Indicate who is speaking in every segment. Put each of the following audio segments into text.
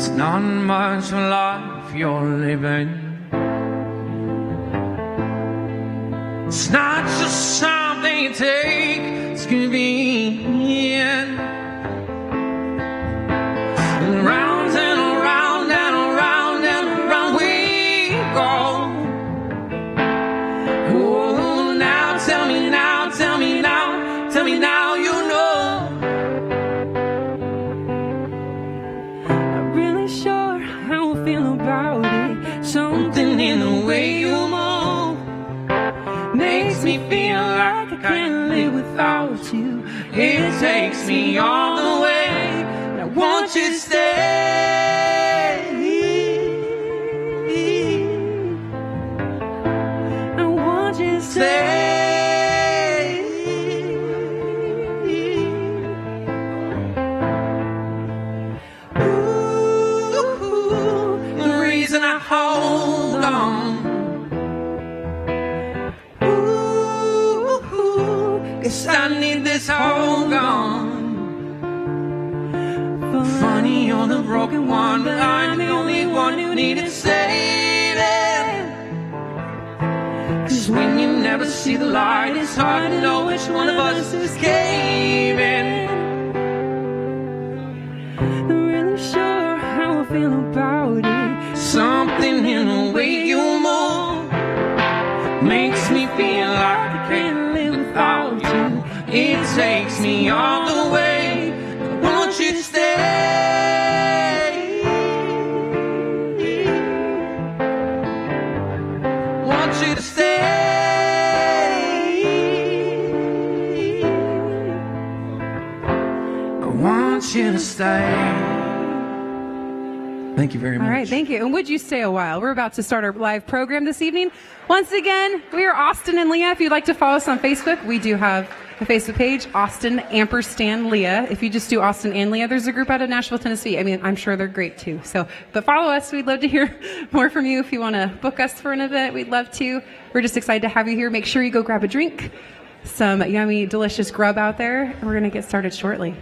Speaker 1: It's not much of life you're living. It's not just something you take, it's convenient. And round and around and around and around we go. Oh, now tell me now, tell me now, tell me now you know.
Speaker 2: Not really sure how I feel about it. Something in the way you move makes me feel like I can't live without you.
Speaker 1: It takes me all the way. I want you to stay.
Speaker 2: I want you to stay.
Speaker 1: Ooh, the reason I hold on. Ooh, 'cause I need this hold on. Funny, you're the broken one, but I'm the only one who needed saving. 'Cause when you never see the light, it's hard to know which one of us is caving.
Speaker 2: Not really sure how I feel about it.
Speaker 1: Something in the way you move makes me feel like I can't live without you. It takes me all the way. I want you to stay. Want you to stay. I want you to stay. Thank you very much.
Speaker 3: All right, thank you. And would you stay a while? We're about to start our live program this evening. Once again, we are Austin and Leah. If you'd like to follow us on Facebook, we do have a Facebook page, Austin & Leah. If you just do Austin and Leah, there's a group out of Nashville, Tennessee. I mean, I'm sure they're great too. So, but follow us. We'd love to hear more from you. If you want to book us for an event, we'd love to. We're just excited to have you here. Make sure you go grab a drink, some yummy, delicious grub out there, and we're going to get started shortly.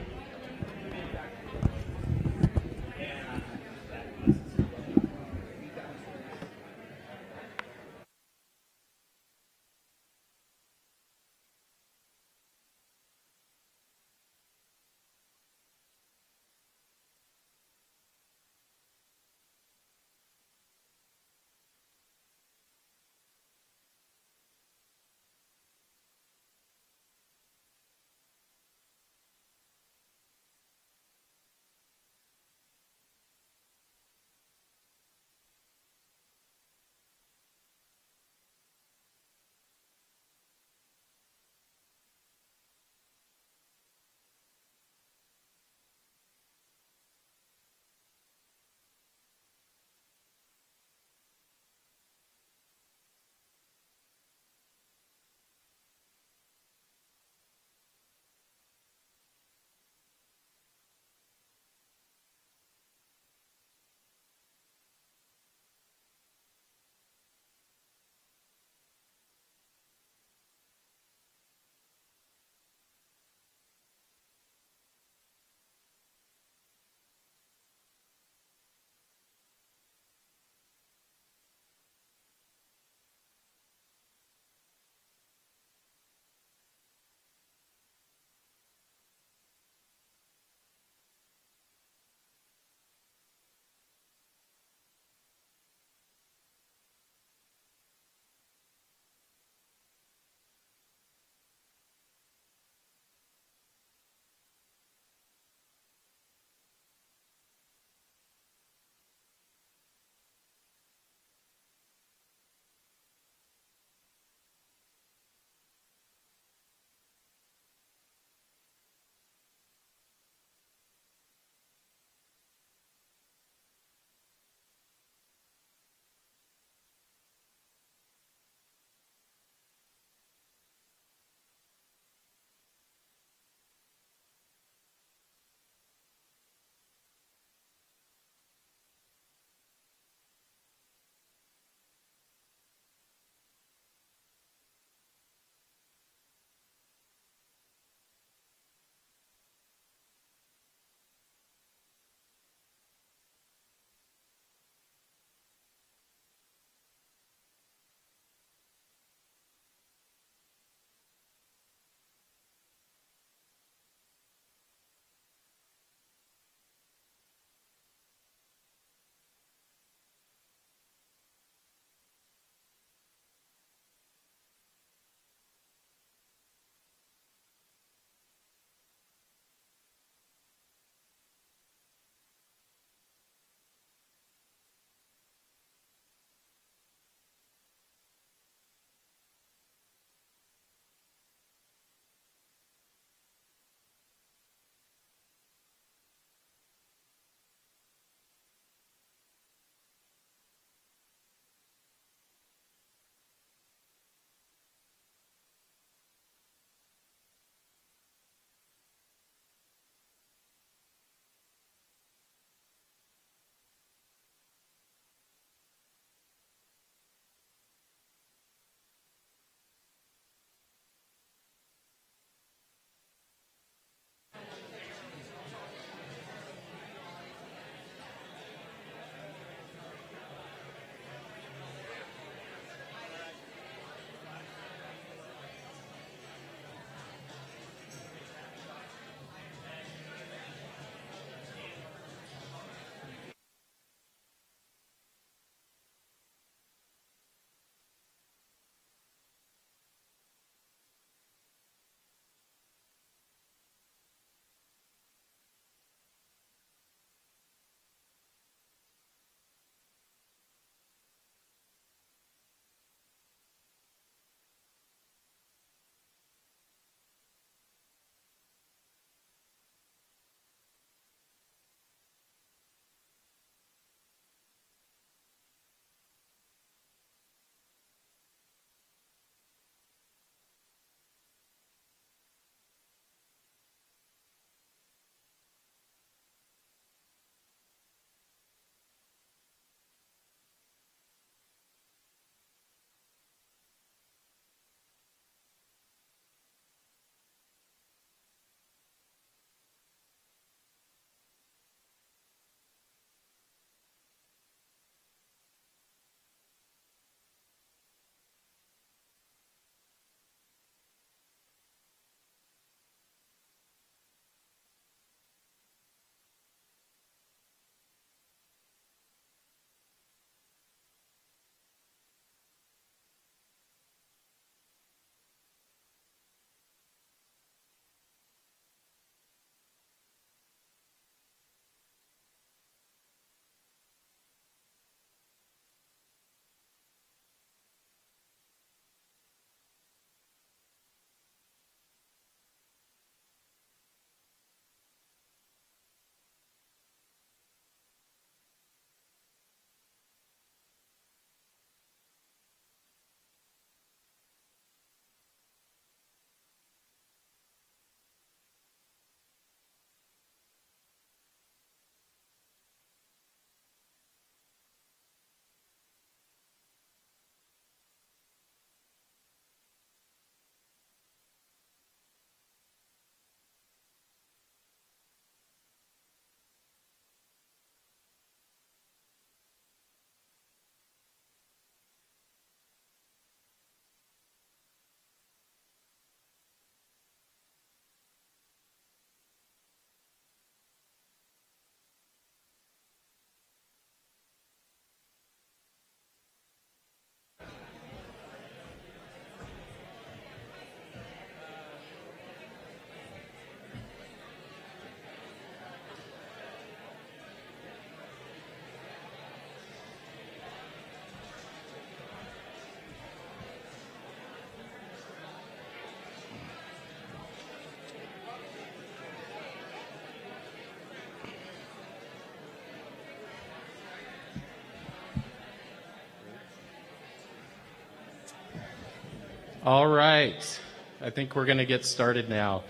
Speaker 4: All right. I think we're going to get started now.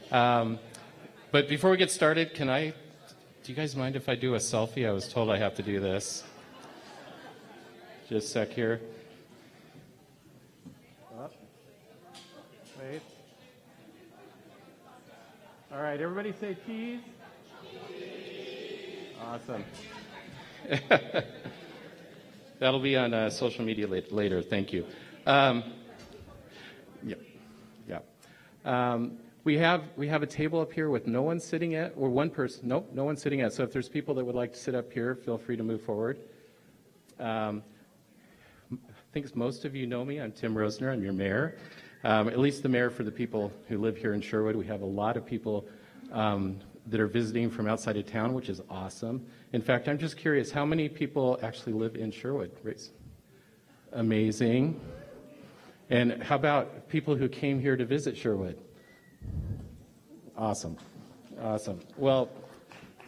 Speaker 4: But before we get started, do you guys mind if I do a selfie? I was told I have to do this. Just a sec here. Oh. Wait. All right, everybody say cheese. Awesome. That'll be on social media later. Thank you. We have a table up here with no one sitting at, or one person. Nope, no one sitting at. So if there's people that would like to sit up here, feel free to move forward. I think most of you know me. I'm Tim Rosner. I'm your mayor. At least the mayor for the people who live here in Sherwood. We have a lot of people that are visiting from outside of town, which is awesome. In fact, I'm just curious, how many people actually live in Sherwood? Amazing. And how about people who came here to visit Sherwood? Awesome. Awesome. Well,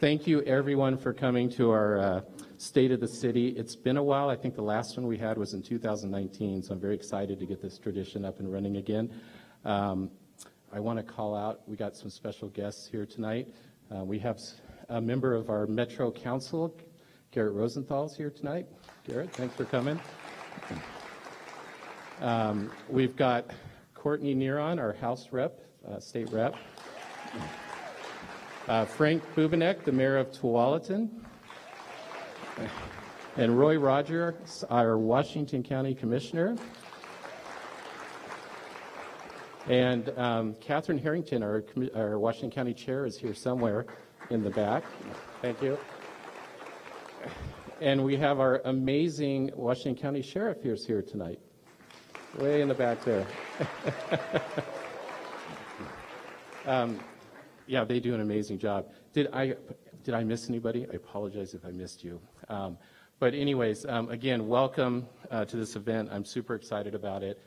Speaker 4: thank you everyone for coming to our State of the City. It's been a while. I think the last one we had was in 2019, so I'm very excited to get this tradition up and running again. I want to call out, we got some special guests here tonight. We have a member of our Metro Council, Garrett Rosenthal's here tonight. Garrett, thanks for coming. We've got Courtney Neron, our House rep, state rep. Frank Bubanek, the mayor of Tualatin. And Roy Rogers, our Washington County Commissioner. And Catherine Harrington, our Washington County Chair, is here somewhere in the back. Thank you. And we have our amazing Washington County Sheriff here tonight. Way in the back there. Yeah, they do an amazing job. Did I miss anybody? I apologize if I missed you. But anyways, again, welcome to this event. I'm super excited about it.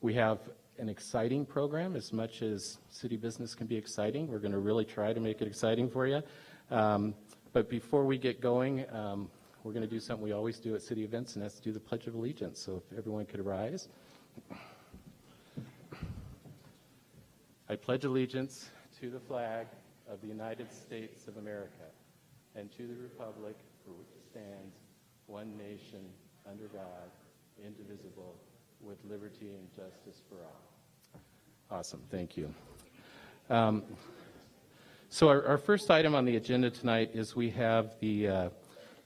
Speaker 4: We have an exciting program. As much as city business can be exciting, we're going to really try to make it exciting for you. But before we get going, we're going to do something we always do at city events, and that's do the Pledge of Allegiance. So if everyone could rise. I pledge allegiance to the flag of the United States of America and to the republic for which it stands, one nation, under God, indivisible, with liberty and justice for all. Awesome. Thank you. So our first item on the agenda tonight is we have the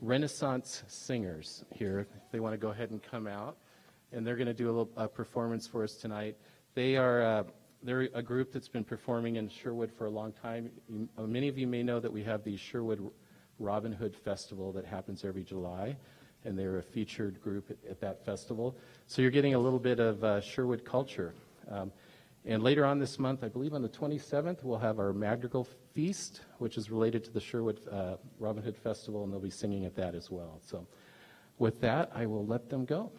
Speaker 4: Renaissance Singers here. They want to go ahead and come out, and they're going to do a little performance for us tonight. They're a group that's been performing in Sherwood for a long time. Many of you may know that we have the Sherwood Robin Hood Festival that happens every July, and they're a featured group at that festival. So you're getting a little bit of Sherwood culture. And later on this month, I believe on the 27th, we'll have our Madrigal Feast, which is related to the Sherwood Robin Hood Festival, and they'll be singing at that as well. So with that, I will let them go.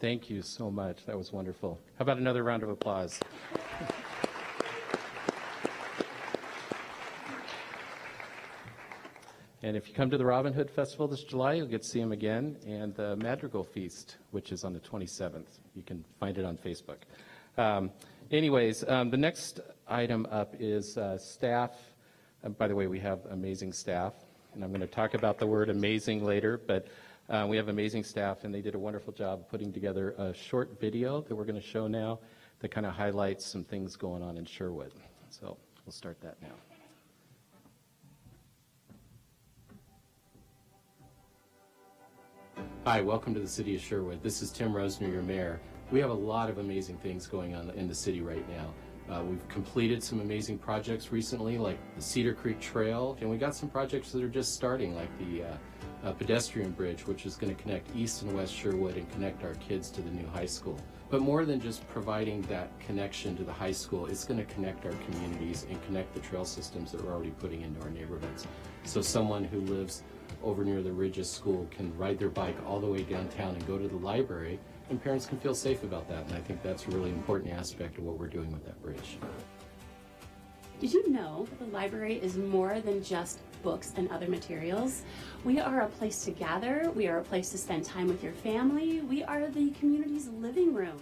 Speaker 4: Thank you so much. That was wonderful. How about another round of applause? And if you come to the Robin Hood Festival this July, you'll get to see him again. And the Madrigal Feast, which is on the 27th. You can find it on Facebook. The next item up is staff. By the way, we have amazing staff. And I'm going to talk about the word amazing later. But we have amazing staff, and they did a wonderful job putting together a short video that we're going to show now that kind of highlights some things going on in Sherwood. So we'll start that now. Hi, welcome to the City of Sherwood. This is Tim Rosner, your mayor. We have a lot of amazing things going on in the city right now. We've completed some amazing projects recently, like the Cedar Creek Trail, and we got some projects that are just starting, like the Pedestrian Bridge, which is going to connect East and West Sherwood and connect our kids to the new high school. But more than just providing that connection to the high school, it's going to connect our communities and connect the trail systems that we're already putting into our neighborhoods. So someone who lives over near the Ridges School can ride their bike all the way downtown and go to the library, and parents can feel safe about that. And I think that's a really important aspect of what we're doing with that bridge.
Speaker 5: Did you know that the library is more than just books and other materials? We are a place to gather. We are a place to spend time with your family. We are the community's living room.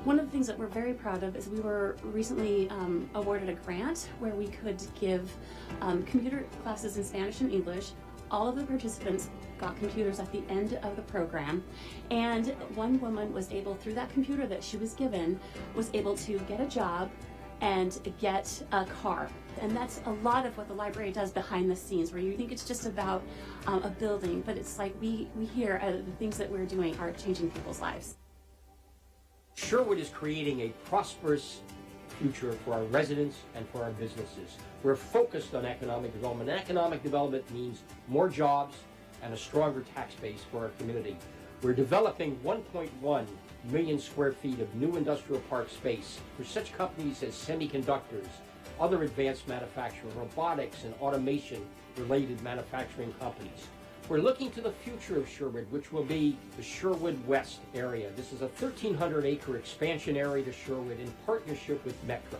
Speaker 5: One of the things that we're very proud of is we were recently awarded a grant where we could give computer classes in Spanish and English. All of the participants got computers at the end of the program, and one woman was able, through that computer that she was given, was able to get a job and get a car. And that's a lot of what the library does behind the scenes, where you think it's just about a building, but it's like we hear the things that we're doing are changing people's lives.
Speaker 6: Sherwood is creating a prosperous future for our residents and for our businesses. We're focused on economic development. Economic development means more jobs and a stronger tax base for our community. We're developing 1.1 million square feet of new industrial park space for such companies as semiconductors, other advanced manufacturing, robotics, and automation-related manufacturing companies. We're looking to the future of Sherwood, which will be the Sherwood West area. This is a 1,300-acre expansion area to Sherwood in partnership with Metro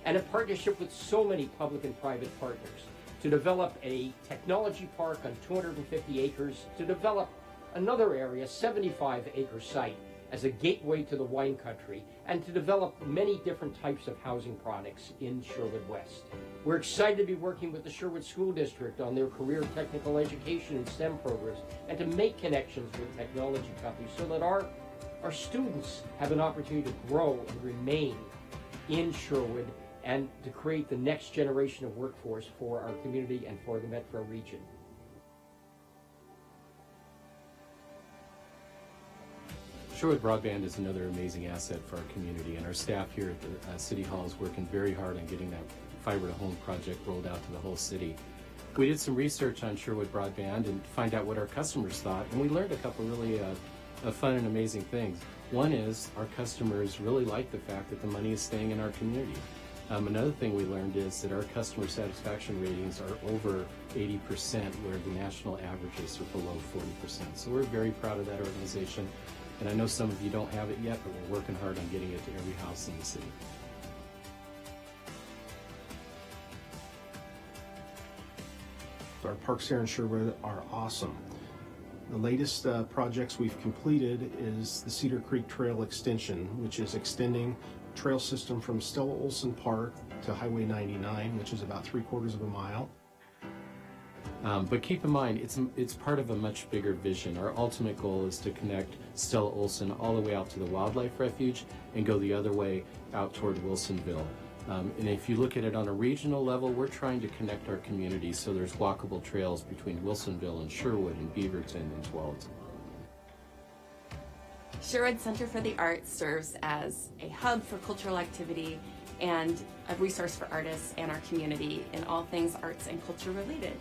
Speaker 6: and in partnership with so many public and private partners to develop a technology park on 250 acres, to develop another area, 75-acre site, as a gateway to the wine country, and to develop many different types of housing products in Sherwood West. We're excited to be working with the Sherwood School District on their career technical education and STEM programs, and to make connections with technology companies so that our students have an opportunity to grow and remain in Sherwood and to create the next generation of workforce for our community and for the metro region.
Speaker 4: Sherwood Broadband is another amazing asset for our community, and our staff here at the City Hall is working very hard on getting that fiber to home project rolled out to the whole city. We did some research on Sherwood Broadband and find out what our customers thought, and we learned a couple really fun and amazing things. One is our customers really like the fact that the money is staying in our community. Another thing we learned is that our customer satisfaction ratings are over 80%, where the national averages are below 40%. So we're very proud of that organization. And I know some of you don't have it yet, but we're working hard on getting it to every house in the city.
Speaker 7: Our parks here in Sherwood are awesome. The latest projects we've completed is the Cedar Creek Trail Extension, which is extending the trail system from Stella Olson Park to Highway 99, which is about 3/4 of a mile.
Speaker 4: But keep in mind, it's part of a much bigger vision. Our ultimate goal is to connect Stella Olson all the way out to the Wildlife Refuge and go the other way out toward Wilsonville. And if you look at it on a regional level, we're trying to connect our communities so there's walkable trails between Wilsonville and Sherwood and Beaverton and Tualatin.
Speaker 8: Sherwood Center for the Arts serves as a hub for cultural activity and a resource for artists and our community in all things arts and culture related.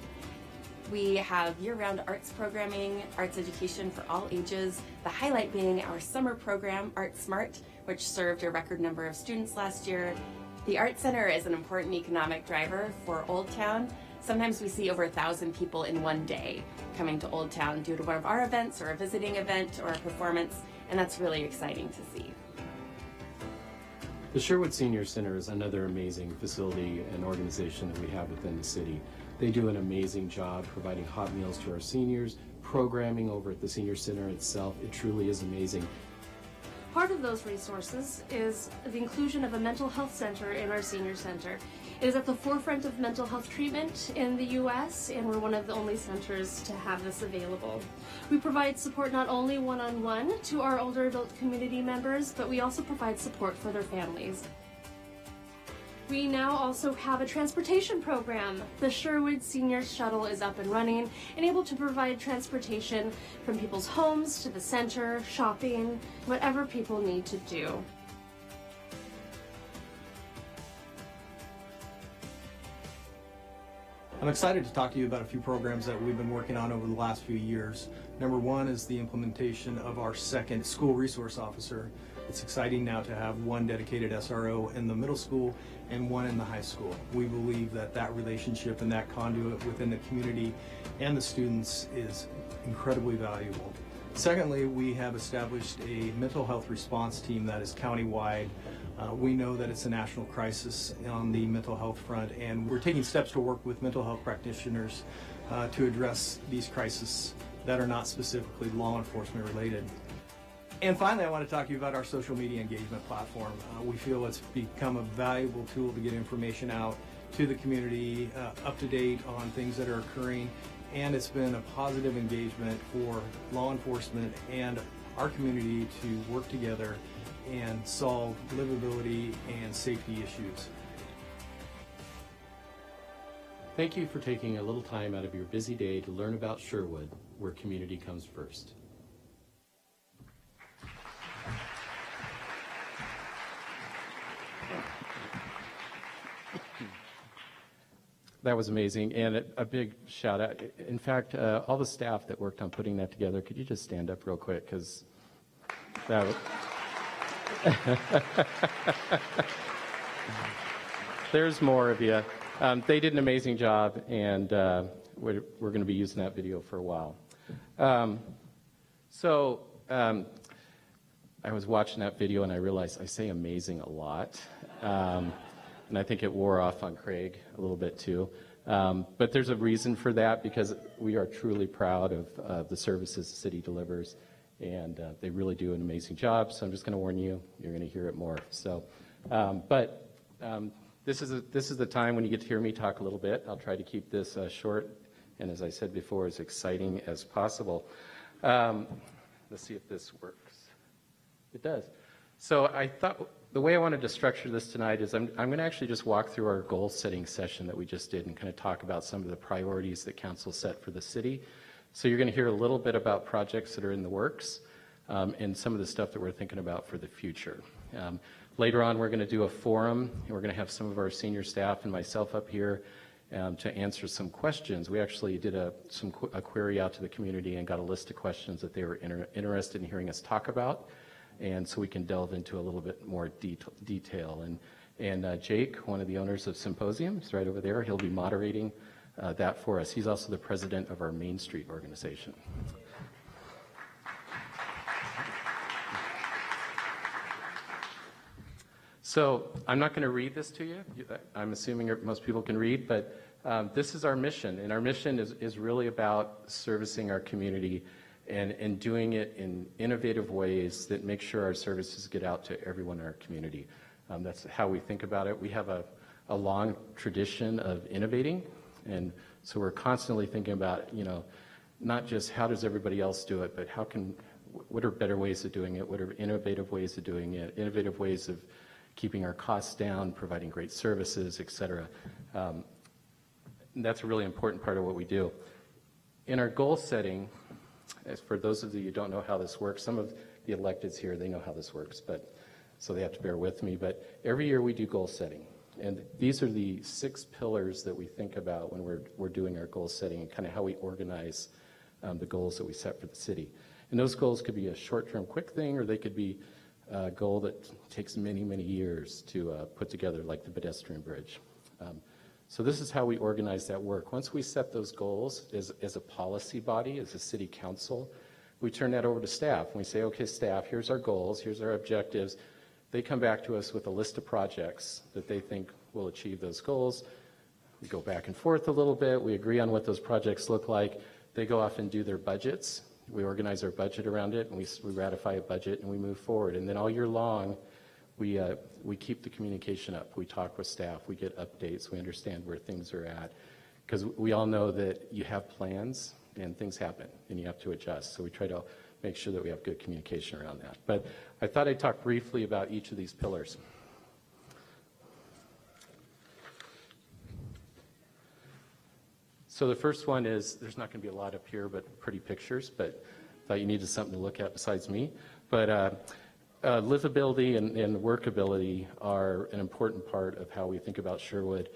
Speaker 8: We have year-round arts programming, arts education for all ages, the highlight being our summer program, Art Smart, which served a record number of students last year. The Art Center is an important economic driver for Old Town, Sometimes we see over 1,000 people in one day coming to Old Town due to one of our events or a visiting event or a performance, and that's really exciting to see.
Speaker 4: The Sherwood Senior Center is another amazing facility and organization that we have within the city. They do an amazing job providing hot meals to our seniors, programming over at the Senior Center itself. It truly is amazing.
Speaker 9: Part of those resources is the inclusion of a mental health center in our senior center. It is at the forefront of mental health treatment in the U.S., and we're one of the only centers to have this available. We provide support not only one-on-one to our older adult community members, but we also provide support for their families. We now also have a transportation program. The Sherwood Senior Shuttle is up and running and able to provide transportation from people's homes to the center, shopping, whatever people need to do.
Speaker 10: I'm excited to talk to you about a few programs that we've been working on over the last few years. Number one is the implementation of our second school resource officer. It's exciting now to have one dedicated SRO in the middle school and one in the high school. We believe that that relationship and that conduit within the community and the students is incredibly valuable. Secondly, we have established a mental health response team that is countywide. We know that it's a national crisis on the mental health front, and we're taking steps to work with mental health practitioners to address these crises that are not specifically law enforcement related. And finally, I want to talk to you about our social media engagement platform. We feel it's become a valuable tool to get information out to the community, up to date on things that are occurring, and it's been a positive engagement for law enforcement and our community to work together and solve livability and safety issues.
Speaker 4: Thank you for taking a little time out of your busy day to learn about Sherwood, where community comes first. That was amazing, and a big shout out. In fact, all the staff that worked on putting that together, could you just stand up real quick, because that was... There's more of you. They did an amazing job, and we're going to be using that video for a while. I was watching that video, and I realized I say amazing a lot. And I think it wore off on Craig a little bit too. But there's a reason for that, because we are truly proud of the services the city delivers, and they really do an amazing job. So I'm just going to warn you, you're going to hear it more. So, this is the time when you get to hear me talk a little bit. I'll try to keep this short, and as I said before, as exciting as possible. Let's see if this works. It does. So I thought the way I wanted to structure this tonight is I'm going to actually just walk through our goal setting session that we just did and kind of talk about some of the priorities that council set for the city. So you're going to hear a little bit about projects that are in the works and some of the stuff that we're thinking about for the future. Later on, we're going to do a forum, and we're going to have some of our senior staff and myself up here to answer some questions. We actually did a query out to the community and got a list of questions that they were interested in hearing us talk about, and so we can delve into a little bit more detail. And Jake, one of the owners of Symposium, is right over there. He'll be moderating that for us. He's also the president of our Main Street organization. So I'm not going to read this to you. I'm assuming most people can read, but this is our mission. And our mission is really about servicing our community and doing it in innovative ways that make sure our services get out to everyone in our community. That's how we think about it. We have a long tradition of innovating, and so we're constantly thinking about, not just how does everybody else do it, but what are better ways of doing it? What are innovative ways of doing it? Innovative ways of keeping our costs down, providing great services, et cetera. That's a really important part of what we do. In our goal setting, as for those of you who don't know how this works, some of the electeds here, they know how this works, so they have to bear with me. But every year we do goal setting. And these are the 6 pillars that we think about when we're doing our goal setting and kind of how we organize the goals that we set for the city. And those goals could be a short-term quick thing, or they could be a goal that takes many, many years to put together, like the Pedestrian Bridge. So this is how we organize that work. Once we set those goals as a policy body, as a city council, we turn that over to staff. And we say, okay, staff, here's our goals, here's our objectives. They come back to us with a list of projects that they think will achieve those goals. We go back and forth a little bit. We agree on what those projects look like. They go off and do their budgets. We organize our budget around it, and we ratify a budget, and we move forward. And then all year long, we keep the communication up. We talk with staff. We get updates. We understand where things are at. Because we all know that you have plans, and things happen, and you have to adjust. So we try to make sure that we have good communication around that. But I thought I'd talk briefly about each of these pillars. So the first one is, there's not going to be a lot up here, but pretty pictures, but I thought you needed something to look at besides me. But livability and workability are an important part of how we think about Sherwood.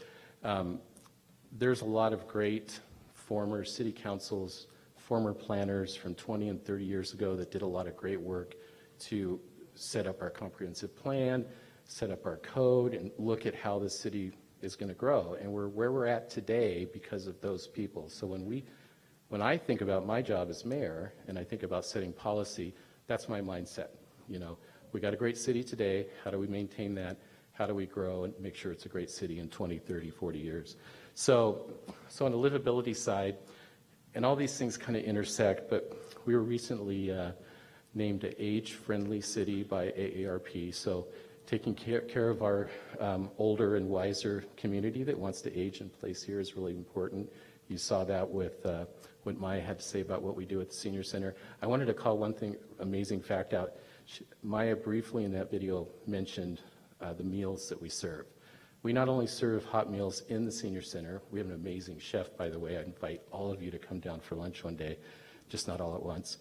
Speaker 4: There's a lot of great former city councils, former planners from 20 and 30 years ago that did a lot of great work to set up our comprehensive plan, set up our code, and look at how the city is going to grow. And we're where we're at today because of those people. So when I think about my job as mayor and I think about setting policy, that's my mindset. You know, we got a great city today. How do we maintain that? How do we grow and make sure it's a great city in 20, 30, 40 years? So on the livability side, and all these things kind of intersect, but we were recently named an age-friendly city by AARP. So taking care of our older and wiser community that wants to age in place here is really important. You saw that with what Maya had to say about what we do at the Senior Center. I wanted to call one thing, amazing fact out. Maya briefly in that video mentioned the meals that we serve. We not only serve hot meals in the Senior Center, we have an amazing chef, by the way. I invite all of you to come down for lunch one day, just not all at once.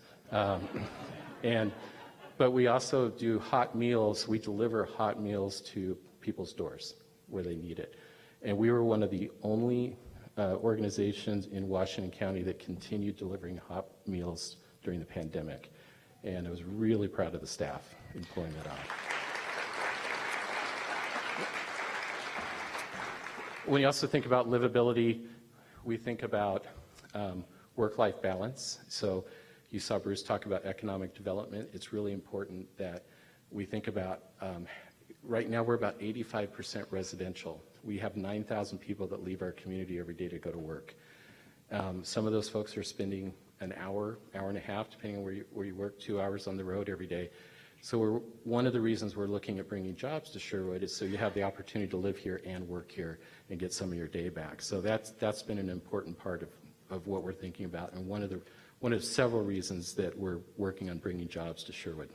Speaker 4: But we also do hot meals. We deliver hot meals to people's doors where they need it. And we were one of the only organizations in Washington County that continued delivering hot meals during the pandemic. And I was really proud of the staff in pulling that off. When you also think about livability, we think about work-life balance. So you saw Bruce talk about economic development. It's really important that we think about, right now we're about 85% residential. We have 9,000 people that leave our community every day to go to work. Some of those folks are spending an hour, hour and a half, depending on where you work, 2 hours on the road every day. So one of the reasons we're looking at bringing jobs to Sherwood is so you have the opportunity to live here and work here and get some of your day back. So that's been an important part of what we're thinking about, and one of several reasons that we're working on bringing jobs to Sherwood.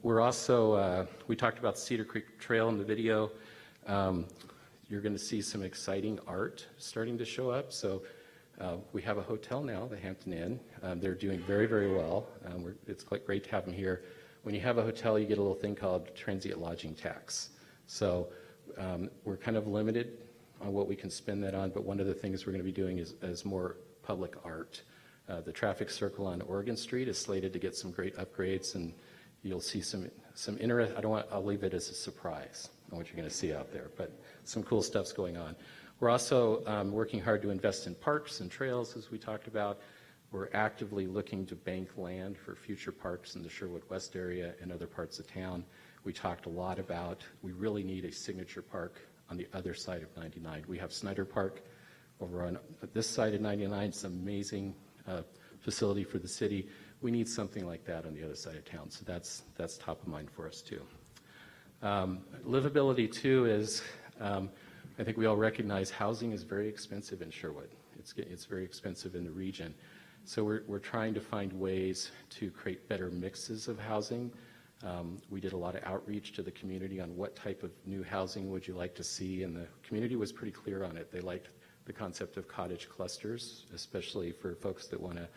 Speaker 4: We're also, we talked about Cedar Creek Trail in the video. You're going to see some exciting art starting to show up. So we have a hotel now, the Hampton Inn. They're doing very, very well. It's great to have them here. When you have a hotel, you get a little thing called transient lodging tax. So we're kind of limited on what we can spend that on, but one of the things we're going to be doing is more public art. The traffic circle on Oregon Street is slated to get some great upgrades, and you'll see some interest. I'll leave it as a surprise on what you're going to see out there, but some cool stuff's going on. We're also working hard to invest in parks and trails, as we talked about. We're actively looking to bank land for future parks in the Sherwood West area and other parts of town. We talked a lot about, we really need a signature park on the other side of 99. We have Snyder Park over on this side of 99. It's an amazing facility for the city. We need something like that on the other side of town, so that's top of mind for us too. Livability too is, I think we all recognize housing is very expensive in Sherwood. It's very expensive in the region. So we're trying to find ways to create better mixes of housing. We did a lot of outreach to the community on what type of new housing would you like to see, and the community was pretty clear on it. They liked the concept of cottage clusters, especially for folks that want to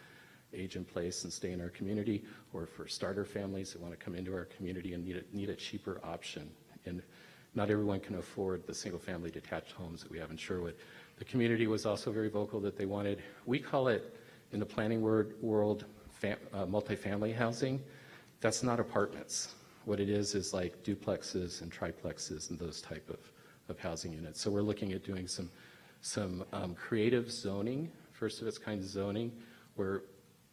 Speaker 4: age in place and stay in our community, or for starter families that want to come into our community and need a cheaper option. And not everyone can afford the single-family detached homes that we have in Sherwood. The community was also very vocal that they wanted, we call it in the planning world, multifamily housing. That's not apartments. What it is like duplexes and triplexes and those type of of housing units. So we're looking at doing some creative zoning, first of its kind zoning, where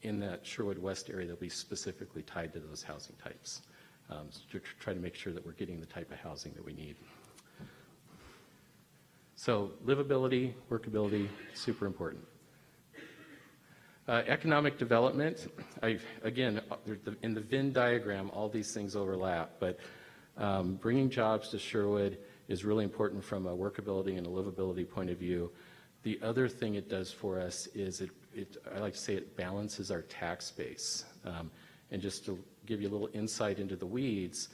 Speaker 4: in that Sherwood West area they'll be specifically tied to those housing types, to try to make sure that we're getting the type of housing that we need. So livability, workability, super important. Economic development, again, in the Venn diagram, all these things overlap, but bringing jobs to Sherwood is really important from a workability and a livability point of view. The other thing it does for us is I like to say it balances our tax base. And just to give you a little insight into the weeds,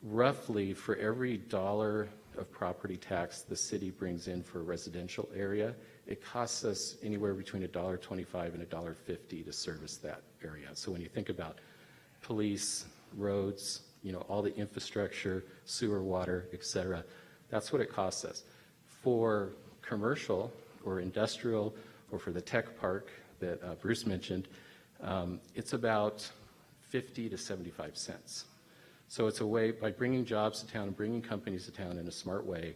Speaker 4: roughly for every dollar of property tax the city brings in for a residential area, it costs us anywhere between $1.25 and $1.50 to service that area. So when you think about police, roads, all the infrastructure, sewer, water, et cetera, that's what it costs us. For commercial or industrial or for the tech park that Bruce mentioned, it's about 50 to 75 cents. So it's a way, by bringing jobs to town and bringing companies to town in a smart way,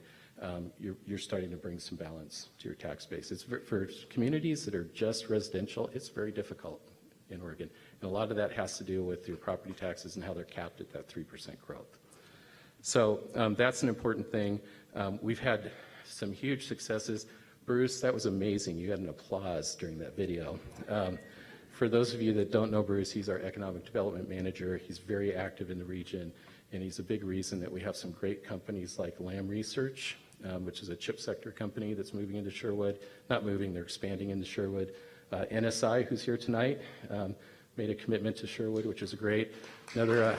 Speaker 4: you're starting to bring some balance to your tax base. It's for communities that are just residential, it's very difficult in Oregon. And a lot of that has to do with your property taxes and how they're capped at that 3% growth. So that's an important thing. We've had some huge successes. Bruce, that was amazing. You had an applause during that video. For those of you that don't know Bruce, he's our economic development manager. He's very active in the region, and he's a big reason that we have some great companies like Lam Research, which is a chip sector company that's moving into Sherwood. Not moving, they're expanding into Sherwood. NSI, who's here tonight, made a commitment to Sherwood, which is great. Another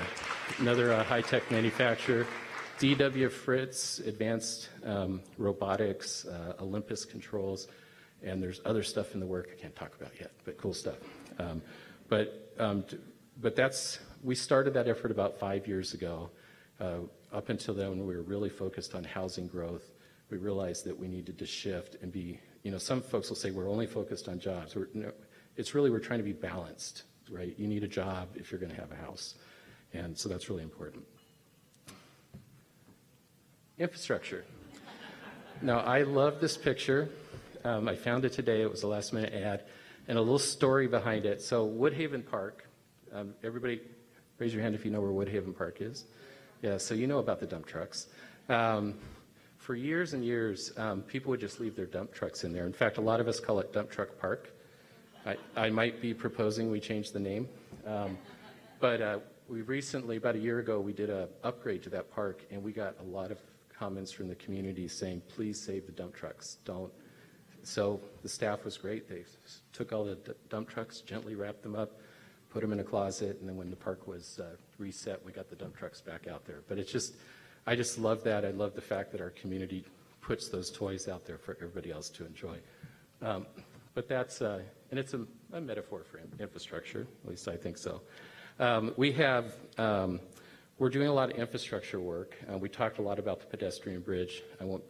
Speaker 4: high-tech manufacturer. DW Fritz, Advanced Robotics, Olympus Controls, and there's other stuff in the work I can't talk about yet, but cool stuff. But we started that effort about 5 years ago. Up until then, we were really focused on housing growth. We realized that we needed to shift and be, some folks will say we're only focused on jobs. It's really, we're trying to be balanced, right? You need a job if you're going to have a house. And so that's really important. Infrastructure. Now, I love this picture. I found it today. It was a last-minute ad, and a little story behind it. So Woodhaven Park, everybody raise your hand if you know where Woodhaven Park is. Yeah, so you know about the dump trucks. For years and years, people would just leave their dump trucks in there. In fact, a lot of us call it Dump Truck Park. I might be proposing we change the name. But we recently, about a year ago, we did an upgrade to that park, and we got a lot of comments from the community saying, please save the dump trucks. Don't. So the staff was great. They took all the dump trucks, gently wrapped them up, put them in a closet, and then when the park was reset, we got the dump trucks back out there. But I just love that. I love the fact that our community puts those toys out there for everybody else to enjoy. But that's, and it's a metaphor for infrastructure, at least I think so. We're doing a lot of infrastructure work. We talked a lot about the pedestrian bridge. I won't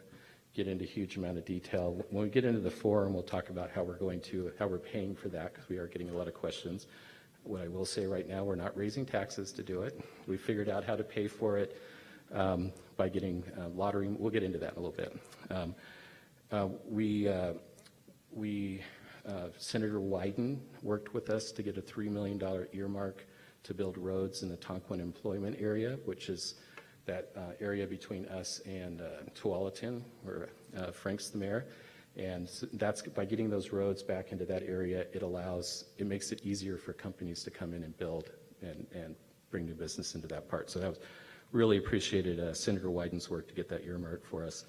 Speaker 4: get into a huge amount of detail. When we get into the forum, we'll talk about how we're paying for that, because we are getting a lot of questions. What I will say right now, we're not raising taxes to do it. We figured out how to pay for it by getting lottery. We'll get into that in a little bit. Senator Wyden worked with us to get a $3 million earmark to build roads in the Tonquin employment area, which is that area between us and Tualatin, where Frank's the mayor. And that's by getting those roads back into that area, it makes it easier for companies to come in and build and bring new business into that part. So that was really appreciated Senator Wyden's work to get that earmark for us.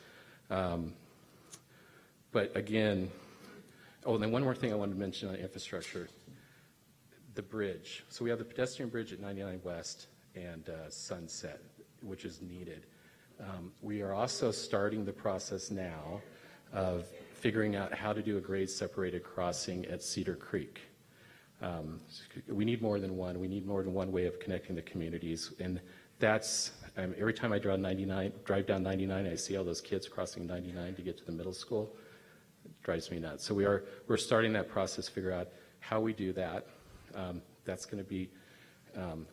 Speaker 4: But again, and then one more thing I wanted to mention on infrastructure, the bridge. So we have the pedestrian bridge at 99 West and Sunset, which is needed. We are also starting the process now of figuring out how to do a grade separated crossing at Cedar Creek. We need more than one. We need more than one way of connecting the communities. And that's, every time I drive down 99, I see all those kids crossing 99 to get to the middle school. It drives me nuts. So we're starting that process, figure out how we do that. That's going to be,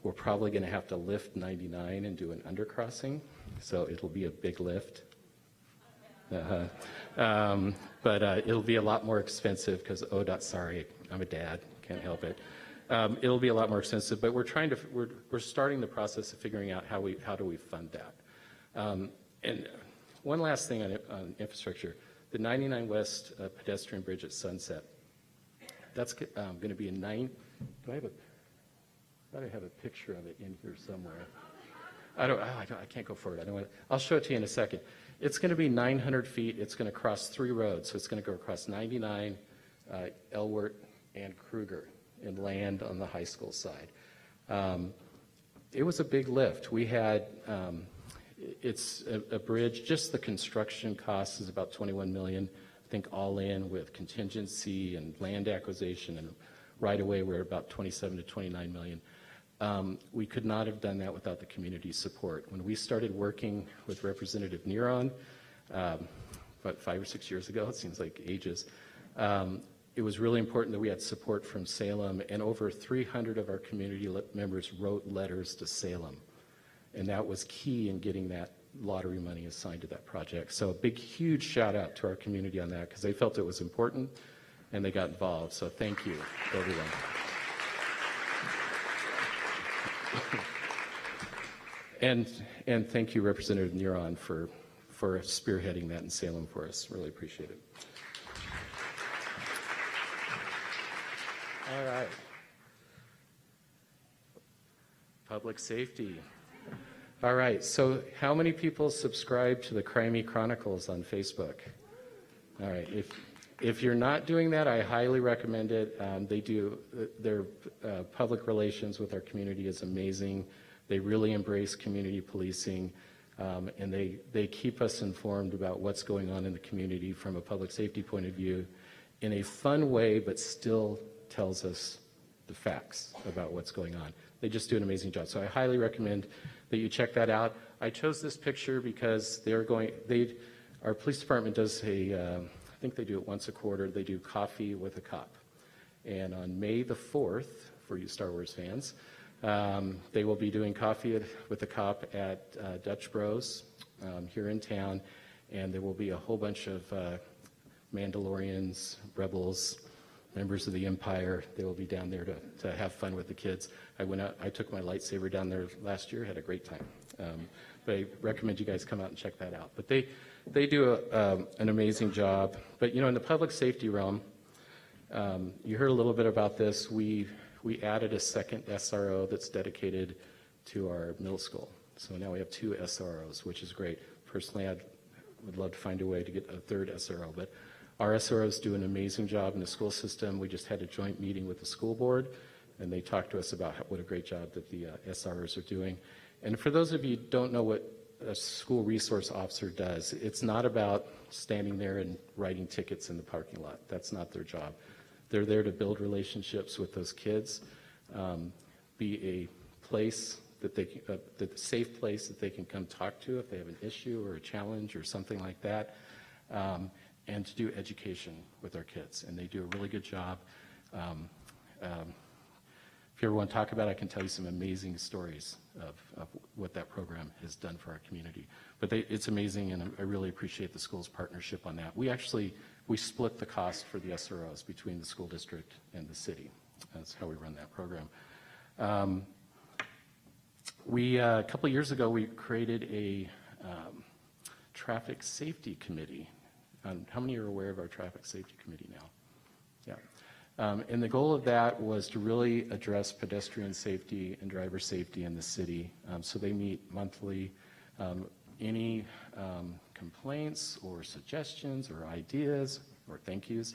Speaker 4: we're probably going to have to lift 99 and do an undercrossing. So it'll be a big lift. But it'll be a lot more expensive because sorry, I'm a dad, can't help it. It'll be a lot more expensive, but we're starting the process of figuring out how do we fund that. And one last thing on infrastructure, the 99 West Pedestrian Bridge at Sunset. That's going to be I have a picture of it in here somewhere. I can't go forward. I'll show it to you in a second. It's going to be 900 feet. It's going to cross 3 roads. So it's going to go across 99, Elwert, and Kruger and land on the high school side. It was a big lift. We had, it's a bridge, just the construction cost is about $21 million. I think all in with contingency and land acquisition and right away we're about 27 to 29 million. We could not have done that without the community support. When we started working with Representative Neron, about 5 or 6 years ago, it seems like ages, it was really important that we had support from Salem, and over 300 of our community members wrote letters to Salem. And that was key in getting that lottery money assigned to that project. So a big, huge shout out to our community on that because they felt it was important and they got involved. So thank you, everyone. And thank you, Representative Neron, for spearheading that in Salem for us. Really appreciate it. All right. Public safety. All right, so how many people subscribe to the Crimey Chronicles on Facebook? All right, if you're not doing that, I highly recommend it. Their public relations with our community is amazing. They really embrace community policing, and they keep us informed about what's going on in the community from a public safety point of view in a fun way, but still tells us the facts about what's going on. They just do an amazing job. So I highly recommend that you check that out. I chose this picture because our police department does I think they do it once a quarter, they do Coffee with a Cop. And on May the 4th, for you Star Wars fans, they will be doing Coffee with a Cop at Dutch Bros here in town, and there will be a whole bunch of Mandalorians, rebels, members of the Empire. They will be down there to have fun with the kids. I took my lightsaber down there last year, had a great time. But I recommend you guys come out and check that out. But they do an amazing job. But in the public safety realm, you heard a little bit about this. We added a second SRO that's dedicated to our middle school. So now we have 2 SROs, which is great. Personally, I would love to find a way to get a 3rd SRO. But our SROs do an amazing job in the school system. We just had a joint meeting with the school board, and they talked to us about what a great job that the SROs are doing. And for those of you who don't know what a school resource officer does, it's not about standing there and writing tickets in the parking lot. That's not their job. They're there to build relationships with those kids, be a place the safe place that they can come talk to if they have an issue or a challenge or something like that. And to do education with our kids, and they do a really good job. If you ever want to talk about it, I can tell you some amazing stories of what that program has done for our community. But it's amazing, and I really appreciate the school's partnership on that. We split the cost for the SROs between the school district and the city. That's how we run that program. A couple of years ago, we created a traffic safety committee. How many are aware of our traffic safety committee now? Yeah. And the goal of that was to really address pedestrian safety and driver safety in the city. So they meet monthly. Any complaints or suggestions or ideas or thank yous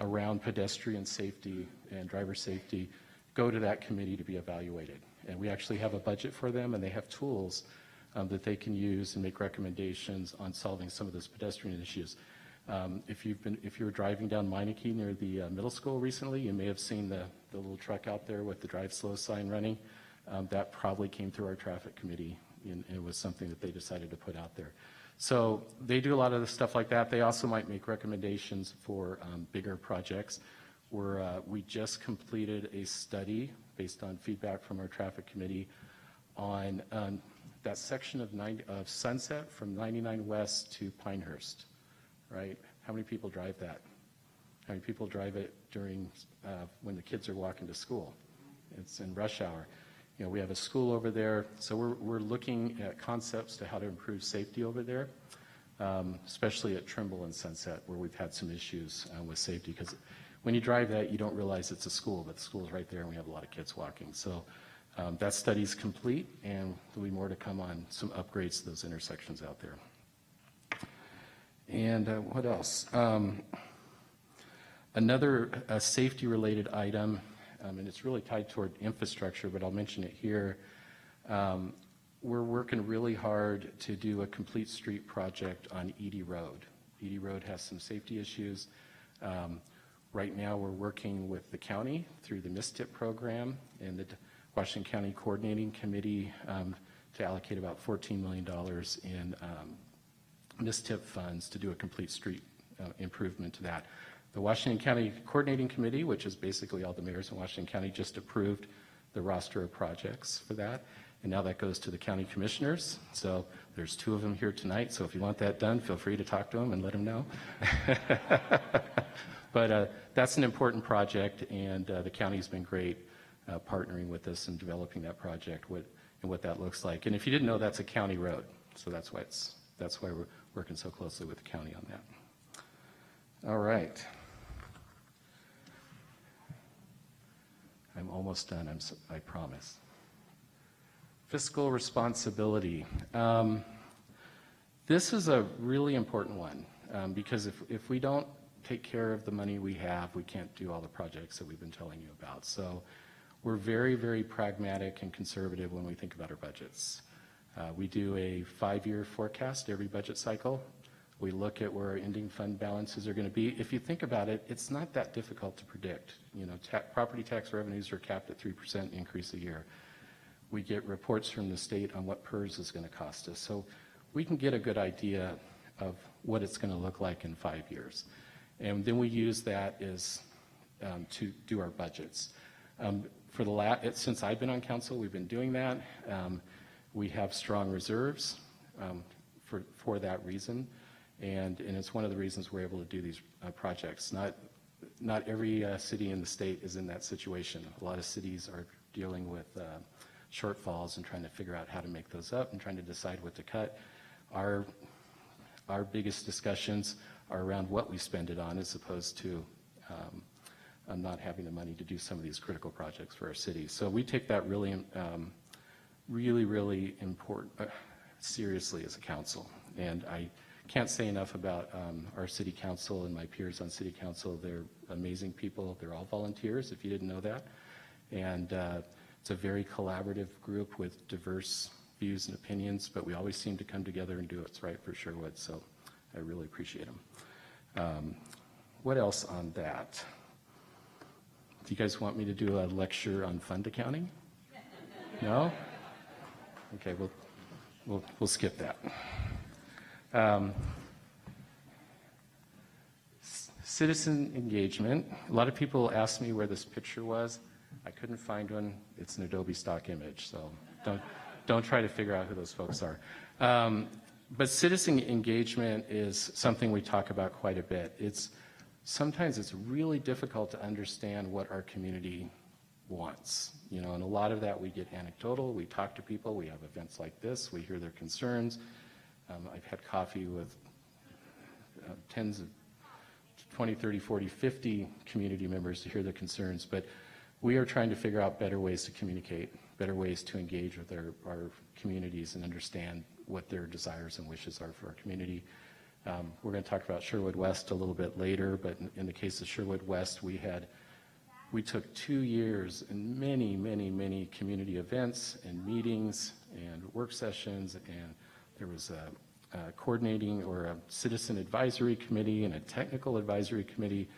Speaker 4: around pedestrian safety and driver safety go to that committee to be evaluated. And we actually have a budget for them, and they have tools that they can use and make recommendations on solving some of those pedestrian issues. If you were driving down Meineke near the middle school recently, you may have seen the little truck out there with the drive slow sign running. That probably came through our traffic committee, and it was something that they decided to put out there. So they do a lot of the stuff like that. They also might make recommendations for bigger projects. We just completed a study based on feedback from our traffic committee on that section of Sunset from 99 West to Pinehurst, right? How many people drive that? How many people drive it during when the kids are walking to school? It's in rush hour. You know, we have a school over there, so we're looking at concepts to how to improve safety over there, especially at Trimble and Sunset, where we've had some issues with safety. Because when you drive that, you don't realize it's a school, but the school is right there, and we have a lot of kids walking. So that study's complete, and there'll be more to come on some upgrades to those intersections out there. And what else? Another safety-related item, and it's really tied toward infrastructure, but I'll mention it here. We're working really hard to do a complete street project on Edie Road. Edie Road has some safety issues. Right now, we're working with the county through the MISTIP program and the Washington County Coordinating Committee to allocate about $14 million in MISTIP funds to do a complete street improvement to that. The Washington County Coordinating Committee, which is basically all the mayors in Washington County, just approved the roster of projects for that. And now that goes to the county commissioners. So there's 2 of them here tonight. So if you want that done, feel free to talk to them and let them know. But that's an important project, and the county's been great partnering with us and developing that project and what that looks like. And if you didn't know, that's a county road. So that's why we're working so closely with the county on that. All right. I'm almost done, I promise. Fiscal responsibility. This is a really important one because if we don't take care of the money we have, we can't do all the projects that we've been telling you about. So we're very, very pragmatic and conservative when we think about our budgets. We do a 5-year forecast every budget cycle. We look at where our ending fund balances are going to be. If you think about it, it's not that difficult to predict. You know, property tax revenues are capped at 3% increase a year. We get reports from the state on what PERS is going to cost us. So we can get a good idea of what it's going to look like in 5 years. And then we use that as to do our budgets. Since I've been on council, we've been doing that. We have strong reserves for that reason. And it's one of the reasons we're able to do these projects. Not every city in the state is in that situation. A lot of cities are dealing with shortfalls and trying to figure out how to make those up and trying to decide what to cut. Our biggest discussions are around what we spend it on as opposed to not having the money to do some of these critical projects for our city. So we take that really, really important seriously as a council. And I can't say enough about our city council and my peers on city council. They're amazing people. They're all volunteers, if you didn't know that. And it's a very collaborative group with diverse views and opinions, but we always seem to come together and do what's right for Sherwood. So I really appreciate them. What else on that? Do you guys want me to do a lecture on fund accounting? No? Okay, we'll skip that. Citizen engagement. A lot of people asked me where this picture was. I couldn't find one. It's an Adobe stock image, so don't try to figure out who those folks are. But citizen engagement is something we talk about quite a bit. Sometimes it's really difficult to understand what our community wants, you know, and a lot of that we get anecdotal. We talk to people. We have events like this. We hear their concerns. I've had coffee with tens of 20, 30, 40, 50 community members to hear their concerns, but we are trying to figure out better ways to communicate, better ways to engage with our communities and understand what their desires and wishes are for our community. We're going to talk about Sherwood West a little bit later, but in the case of Sherwood West, we took 2 years and many community events and meetings and work sessions, and there was a coordinating or a citizen advisory committee and a technical advisory committee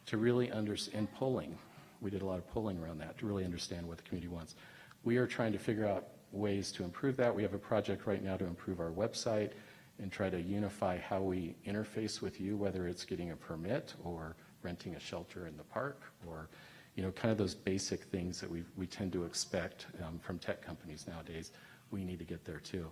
Speaker 4: to really understand polling. We did a lot of polling around that to really understand what the community wants. We are trying to figure out ways to improve that. We have a project right now to improve our website and try to unify how we interface with you, whether it's getting a permit or renting a shelter in the park, or, you know, kind of those basic things that we tend to expect from tech companies nowadays. we need to get there too.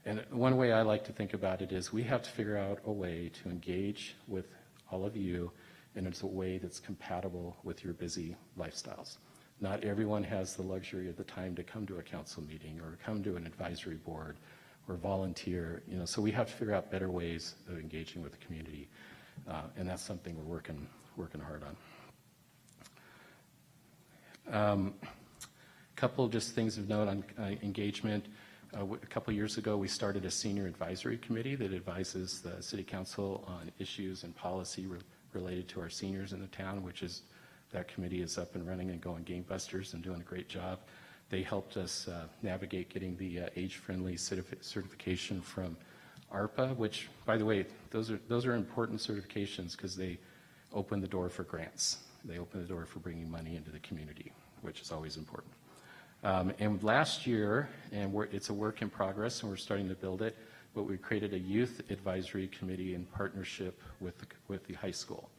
Speaker 4: And one way I like to think about it is we have to figure out a way to engage with all of you in a way that's compatible with your busy lifestyles. Not everyone has the luxury of the time to come to a council meeting or come to an advisory board or volunteer, so we have to figure out better ways of engaging with the community. And that's something we're working hard on. Couple just things of note on engagement. A couple years ago, we started a senior advisory committee that advises the city council on issues and policy related to our seniors in the town, that committee is up and running and going gangbusters and doing a great job. They helped us navigate getting the age-friendly certification from ARPA, which, by the way, those are important certifications because they open the door for grants. They open the door for bringing money into the community, which is always important. And last year, and it's a work in progress, and we're starting to build it, but we created a youth advisory committee in partnership with the high school.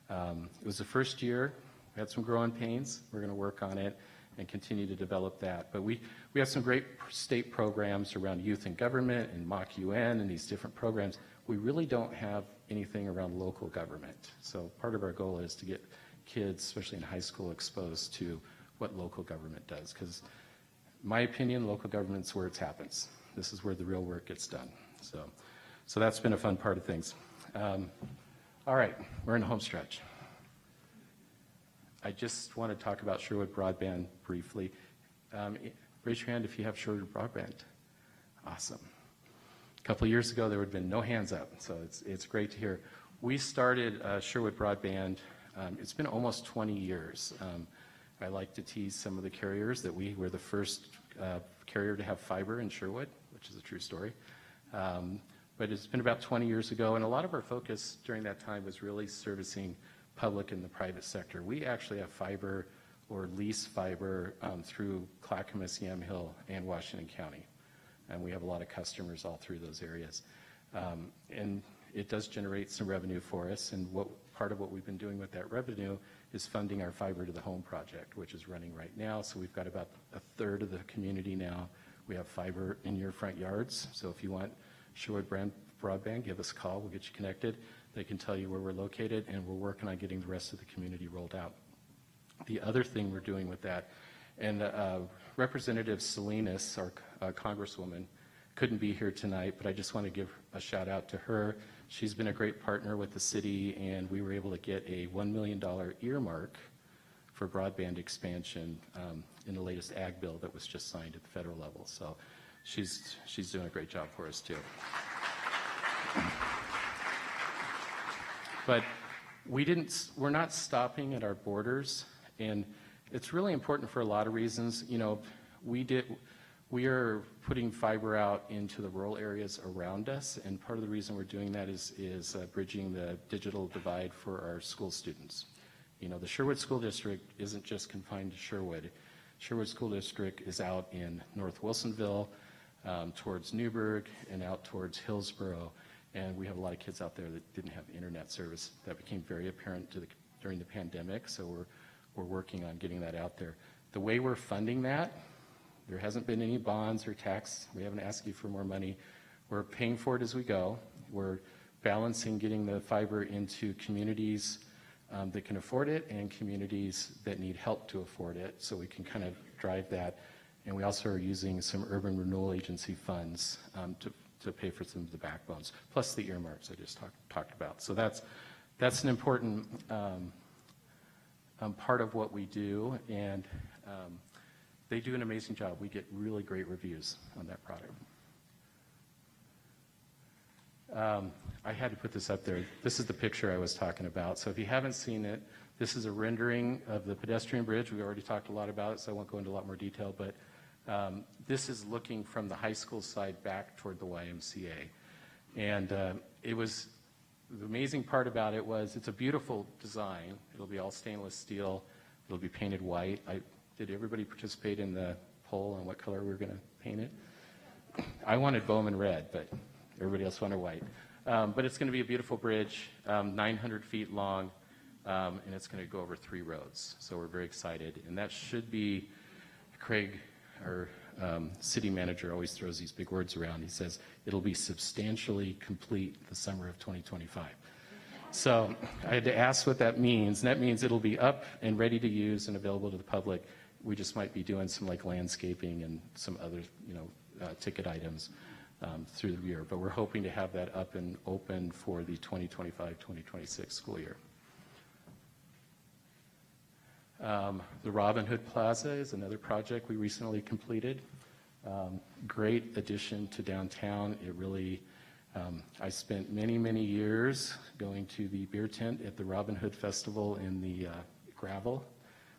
Speaker 4: It was the first year. We had some growing pains. We're going to work on it and continue to develop that. But we have some great state programs around youth and government and Mock UN and these different programs. We really don't have anything around local government. So part of our goal is to get kids, especially in high school, exposed to what local government does. Because in my opinion, local government's where it happens. This is where the real work gets done. So that's been a fun part of things. All right, we're in the home stretch. I just want to talk about Sherwood Broadband briefly. Raise your hand if you have Sherwood Broadband. Awesome. A couple of years ago, there would have been no hands up, so it's great to hear. We started Sherwood Broadband. It's been almost 20 years. I like to tease some of the carriers that we were the first carrier to have fiber in Sherwood, which is a true story. But it's been about 20 years ago, and a lot of our focus during that time was really servicing public and the private sector. We actually have fiber or lease fiber through Clackamas, Yamhill, and Washington County. And we have a lot of customers all through those areas. And it does generate some revenue for us, and part of what we've been doing with that revenue is funding our fiber to the home project, which is running right now. So we've got about a third of the community now. We have fiber in your front yards. So if you want Sherwood Broadband, give us a call. We'll get you connected. They can tell you where we're located, and we're working on getting the rest of the community rolled out. The other thing we're doing with that, and Representative Salinas, our Congresswoman, couldn't be here tonight, but I just want to give a shout out to her. She's been a great partner with the city, and we were able to get a $1 million earmark for broadband expansion in the latest ag bill that was just signed at the federal level. So she's doing a great job for us too. But we're not stopping at our borders, and it's really important for a lot of reasons. We are putting fiber out into the rural areas around us, and part of the reason we're doing that is bridging the digital divide for our school students. The Sherwood School District isn't just confined to Sherwood. Sherwood School District is out in North Wilsonville, towards Newburgh, and out towards Hillsborough. And we have a lot of kids out there that didn't have internet service. That became very apparent during the pandemic, so we're working on getting that out there. The way we're funding that, there hasn't been any bonds or tax. We haven't asked you for more money. We're paying for it as we go. We're balancing getting the fiber into communities that can afford it and communities that need help to afford it, so we can kind of drive that. And we also are using some urban renewal agency funds to pay for some of the backbones, plus the earmarks I just talked about. So that's an important part of what we do, and they do an amazing job. We get really great reviews on that product. I had to put this up there. This is the picture I was talking about. So if you haven't seen it, this is a rendering of the Pedestrian Bridge. We already talked a lot about it, so I won't go into a lot more detail, but this is looking from the high school side back toward the YMCA. And the amazing part about it was it's a beautiful design. It'll be all stainless steel. It'll be painted white. Did everybody participate in the poll on what color we were going to paint it? I wanted Bowman red, but everybody else wanted white. But it's going to be a beautiful bridge, 900 feet long, and it's going to go over 3 roads. So we're very excited. And that should be, Craig, or city manager always throws these big words around. He says, it'll be substantially complete the summer of 2025. So I had to ask what that means, and that means it'll be up and ready to use and available to the public. We just might be doing some like landscaping and some other, ticket items through the year. But we're hoping to have that up and open for the 2025-2026 school year. The Robin Hood Plaza is another project we recently completed. Great addition to downtown. It really, I spent many, many years going to the beer tent at the Robin Hood Festival in the gravel.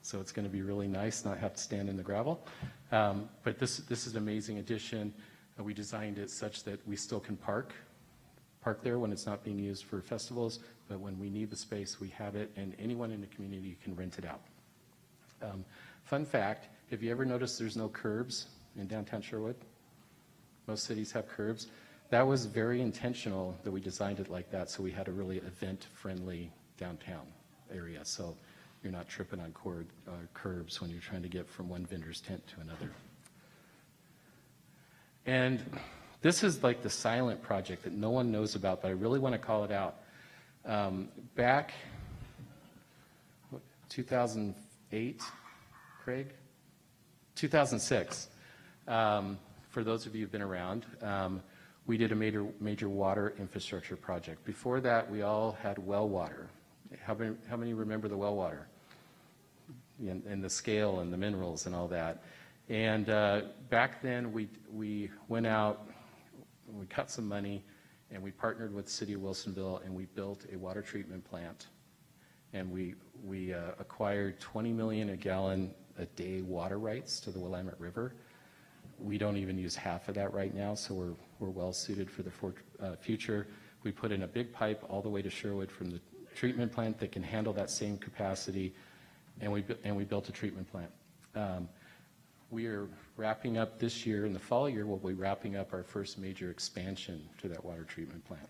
Speaker 4: So it's going to be really nice not have to stand in the gravel. But this is an amazing addition. We designed it such that we still can park there when it's not being used for festivals, but when we need the space, we have it, and anyone in the community can rent it out. Fun fact, have you ever noticed there's no curbs in downtown Sherwood? Most cities have curbs. That was very intentional that we designed it like that, so we had a really event-friendly downtown area, so you're not tripping on curbs when you're trying to get from one vendor's tent to another. And this is like the silent project that no one knows about, but I really want to call it out. Back 2008, Craig? 2006. For those of you who've been around, we did a major water infrastructure project. Before that, we all had well water. How many remember the well water? And the scale and the minerals and all that. And back then, we went out, we cut some money, and we partnered with the city of Wilsonville, and we built a water treatment plant. And we acquired 20 million a gallon a day water rights to the Willamette River. We don't even use half of that right now, so we're well suited for the future. We put in a big pipe all the way to Sherwood from the treatment plant that can handle that same capacity, and we built a treatment plant. We are wrapping up this year, in the fall year, we'll be wrapping up our first major expansion to that water treatment plant.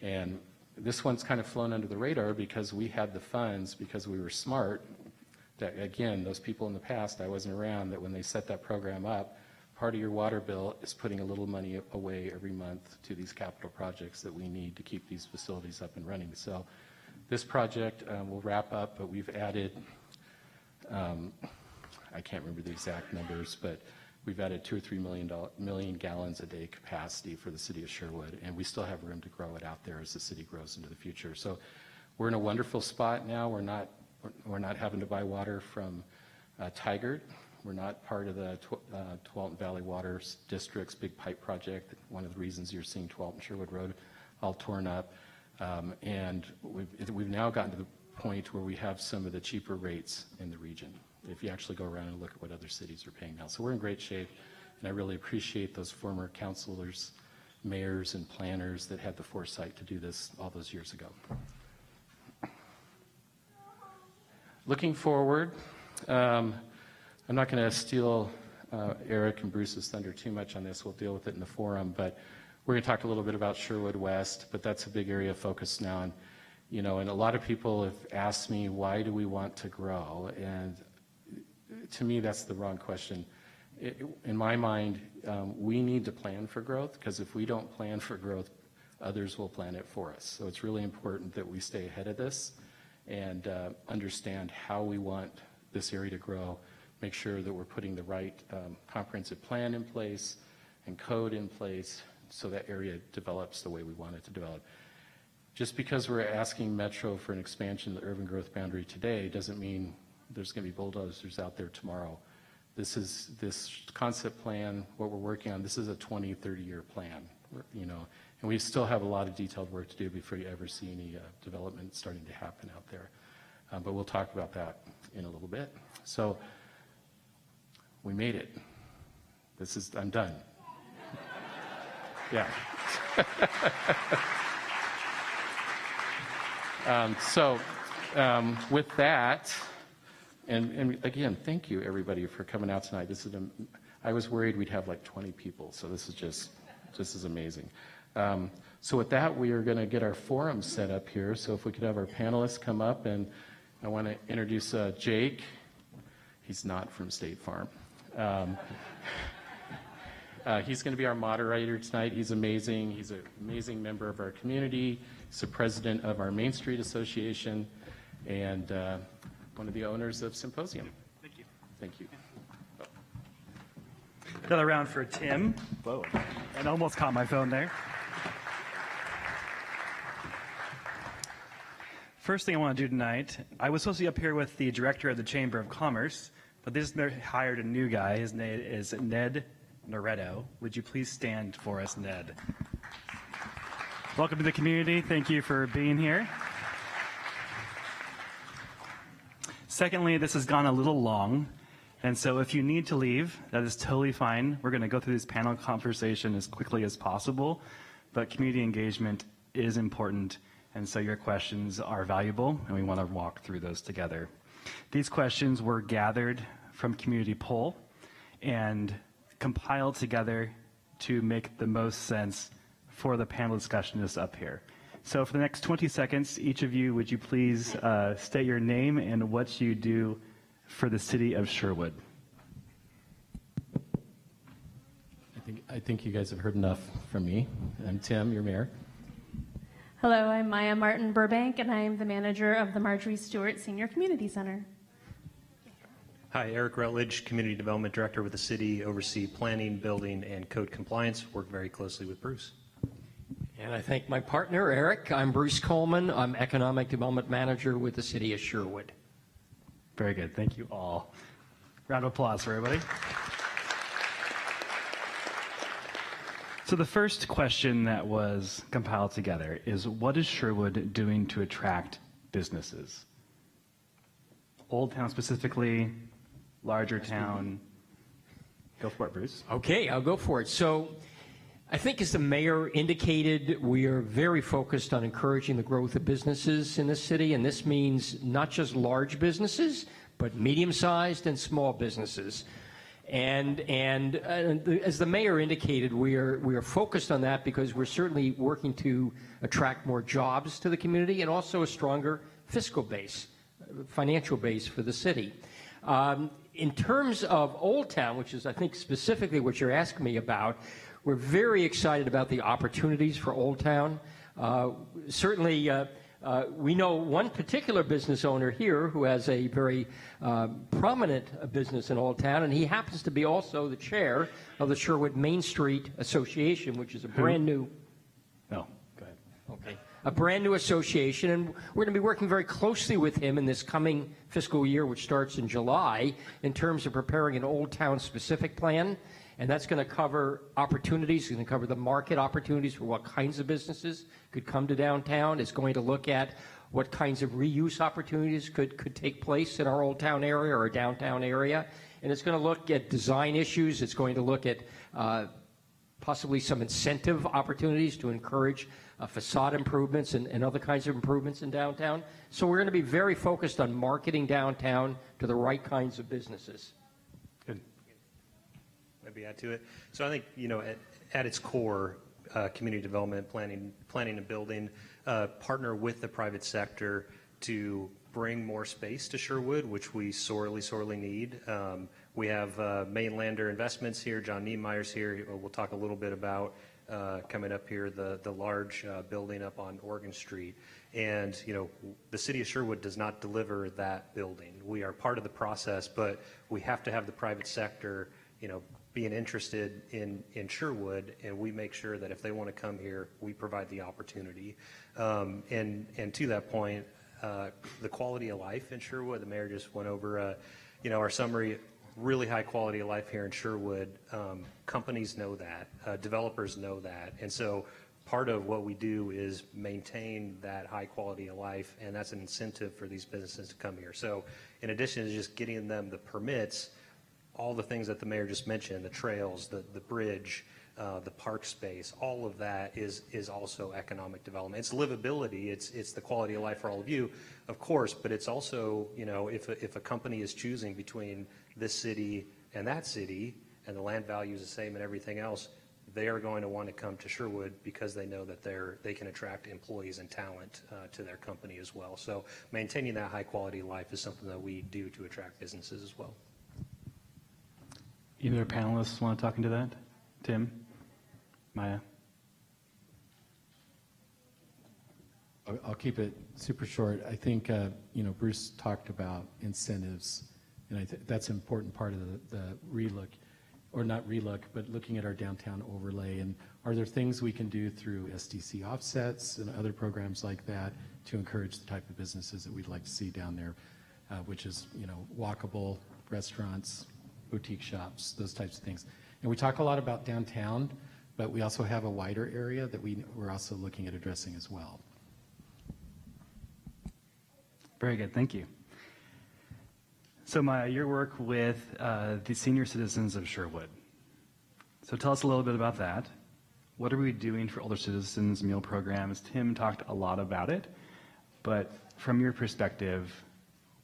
Speaker 4: And this one's kind of flown under the radar because we had the funds, because we were smart, that again, those people in the past, I wasn't around, that when they set that program up, part of your water bill is putting a little money away every month to these capital projects that we need to keep these facilities up and running. So this project will wrap up, but we've added, I can't remember the exact numbers, but we've added 2 or 3 million gallons a day capacity for the city of Sherwood, and we still have room to grow it out there as the city grows into the future. So we're in a wonderful spot now. We're not having to buy water from Tigard. We're not part of the Tualatin Valley Water District's big pipe project. One of the reasons you're seeing Tualatin Sherwood Road all torn up. And we've now gotten to the point where we have some of the cheaper rates in the region, if you actually go around and look at what other cities are paying now. So we're in great shape, and I really appreciate those former councilors, mayors, and planners that had the foresight to do this all those years ago. Looking forward, I'm not going to steal Eric and Bruce's thunder too much on this. We'll deal with it in the forum, but we're going to talk a little bit about Sherwood West, but that's a big area of focus now. And, and a lot of people have asked me, why do we want to grow? And to me, that's the wrong question. In my mind, we need to plan for growth, because if we don't plan for growth, others will plan it for us. So it's really important that we stay ahead of this and understand how we want this area to grow, make sure that we're putting the right comprehensive plan in place and code in place so that area develops the way we want it to develop. Just because we're asking Metro for an expansion of the urban growth boundary today doesn't mean there's going to be bulldozers out there tomorrow. This concept plan, what we're working on, this is a 20, 30-year plan, and we still have a lot of detailed work to do before you ever see any development starting to happen out there. But we'll talk about that in a little bit. So we made it. I'm done. Yeah. With that, and again, thank you everybody for coming out tonight. I was worried we'd have like 20 people, so this is amazing. So with that, we are going to get our forum set up here. So if we could have our panelists come up, and I want to introduce Jake. He's not from State Farm. He's going to be our moderator tonight. He's amazing. He's an amazing member of our community. He's the president of our Main Street Association and one of the owners of Symposium.
Speaker 11: Thank you.
Speaker 4: Thank you.
Speaker 11: Another round for Tim. Whoa. And almost caught my phone there. First thing I want to do tonight, I was supposed to be up here with the director of the Chamber of Commerce, but this hired a new guy. His name is Ned Noretto. Would you please stand for us, Ned? Welcome to the community. Thank you for being here. Secondly, this has gone a little long, and so if you need to leave, that is totally fine. We're going to go through this panel conversation as quickly as possible, but community engagement is important, and so your questions are valuable, and we want to walk through those together. These questions were gathered from community poll and compiled together to make the most sense for the panel discussionists up here. So for the next 20 seconds, each of you, would you please state your name and what you do for the city of Sherwood?
Speaker 4: I think you guys have heard enough from me. I'm Tim, your mayor.
Speaker 12: Hello, I'm Maya Martin Burbank, and I'm the manager of the Marjorie Stewart Senior Community Center.
Speaker 13: Hi, Eric Rutledge, Community Development Director with the city, oversee planning, building, and code compliance, work very closely with Bruce.
Speaker 6: And I thank my partner, Eric. I'm Bruce Coleman. I'm Economic Development Manager with the city of Sherwood.
Speaker 11: Very good. Thank you all. Round of applause for everybody. So the first question that was compiled together is, what is Sherwood doing to attract businesses? Old Town specifically, larger town. Go for it, Bruce.
Speaker 6: Okay, I'll go for it. So I think as the mayor indicated, we are very focused on encouraging the growth of businesses in this city, and this means not just large businesses, but medium-sized and small businesses. And as the mayor indicated, we are focused on that because we're certainly working to attract more jobs to the community and also a stronger fiscal base, financial base for the city. In terms of Old Town, which is I think specifically what you're asking me about, we're very excited about the opportunities for Old Town. Certainly, we know one particular business owner here who has a very prominent business in Old Town, and he happens to be also the chair of the Sherwood Main Street Association, which is a brand new.
Speaker 11: No, go ahead.
Speaker 6: Okay. A brand new association, and we're going to be working very closely with him in this coming fiscal year, which starts in July, in terms of preparing an Old Town specific plan. And that's going to cover opportunities. It's going to cover the market opportunities for what kinds of businesses could come to downtown. It's going to look at what kinds of reuse opportunities could take place in our Old Town area or our downtown area. And it's going to look at design issues. It's going to look at possibly some incentive opportunities to encourage facade improvements and other kinds of improvements in downtown. So we're going to be very focused on marketing downtown to the right kinds of businesses.
Speaker 11: Good.
Speaker 13: Maybe add to it. So I think, at its core, community development, planning and building, partner with the private sector to bring more space to Sherwood, which we sorely need. We have Mainlander Investments here. John Niemeyer's here. We'll talk a little bit about coming up here, the large building up on Oregon Street. And, the city of Sherwood does not deliver that building. We are part of the process, but we have to have the private sector, being interested in Sherwood, and we make sure that if they want to come here, we provide the opportunity. And to that point, the quality of life in Sherwood, the mayor just went over, our summary, really high quality of life here in Sherwood. Companies know that, developers know that, and so part of what we do is maintain that high quality of life, and that's an incentive for these businesses to come here. So in addition to just getting them the permits, all the things that the mayor just mentioned, the trails, the bridge, the park space, all of that is also economic development. It's livability, it's the quality of life for all of you, of course, but it's also, if a company is choosing between this city and that city, and the land value is the same and everything else, they are going to want to come to Sherwood because they know that they can attract employees and talent to their company as well. So maintaining that high quality of life is something that we do to attract businesses as well.
Speaker 11: Either panelists want to talk into that? Tim? Maya?
Speaker 4: I'll keep it super short. I think, Bruce talked about incentives, and I think that's an important part of the relook, or not relook, but looking at our downtown overlay. And are there things we can do through SDC offsets and other programs like that to encourage the type of businesses that we'd like to see down there, which is, walkable restaurants, boutique shops, those types of things. And we talk a lot about downtown, but we also have a wider area that we're also looking at addressing as well.
Speaker 11: Very good, thank you. So Maya, your work with the senior citizens of Sherwood. So tell us a little bit about that. What are we doing for older citizens meal programs? Tim talked a lot about it, but from your perspective,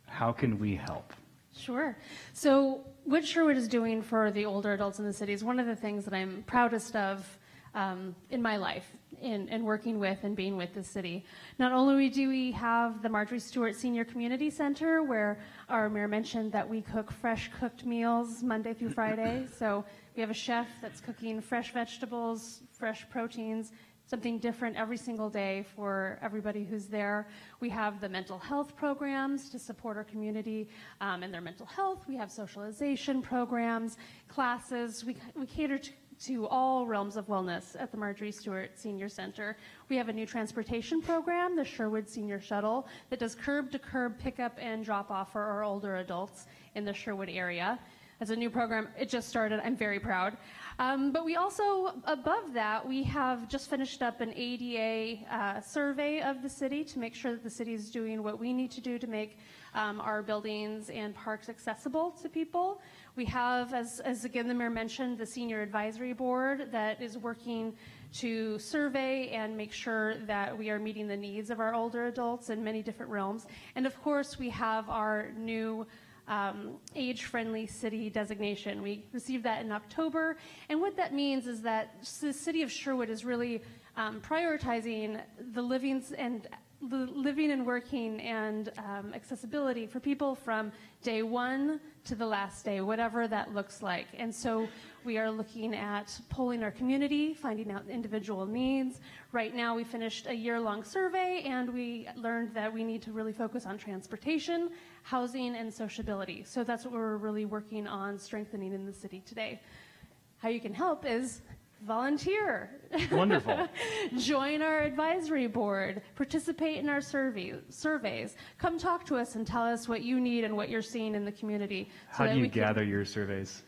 Speaker 11: how can we help?
Speaker 12: Sure. So what Sherwood is doing for the older adults in the city is one of the things that I'm proudest of in my life, in working with and being with the city. Not only do we have the Marjorie Stewart Senior Community Center, where our mayor mentioned that we cook fresh cooked meals Monday through Friday. So we have a chef that's cooking fresh vegetables, fresh proteins, something different every single day for everybody who's there. We have the mental health programs to support our community and their mental health. We have socialization programs, classes. We cater to all realms of wellness at the Marjorie Stewart Senior Center. We have a new transportation program, the Sherwood Senior Shuttle, that does curb-to-curb pickup and drop-off for our older adults in the Sherwood area. It's a new program. It just started. I'm very proud. But we also, above that, we have just finished up an ADA survey of the city to make sure that the city is doing what we need to do to make our buildings and parks accessible to people. We have, as again the mayor mentioned, the Senior Advisory Board that is working to survey and make sure that we are meeting the needs of our older adults in many different realms. And of course, we have our new age-friendly city designation. We received that in October, and what that means is that the city of Sherwood is really prioritizing the living and working and accessibility for people from day one to the last day, whatever that looks like. And so we are looking at polling our community, finding out individual needs. Right now we finished a year-long survey and we learned that we need to really focus on transportation, housing, and sociability. So that's what we're really working on strengthening in the city today. How you can help is volunteer.
Speaker 11: Wonderful.
Speaker 12: Join our advisory board. Participate in our surveys. Come talk to us and tell us what you need and what you're seeing in the community.
Speaker 11: How do you gather your surveys?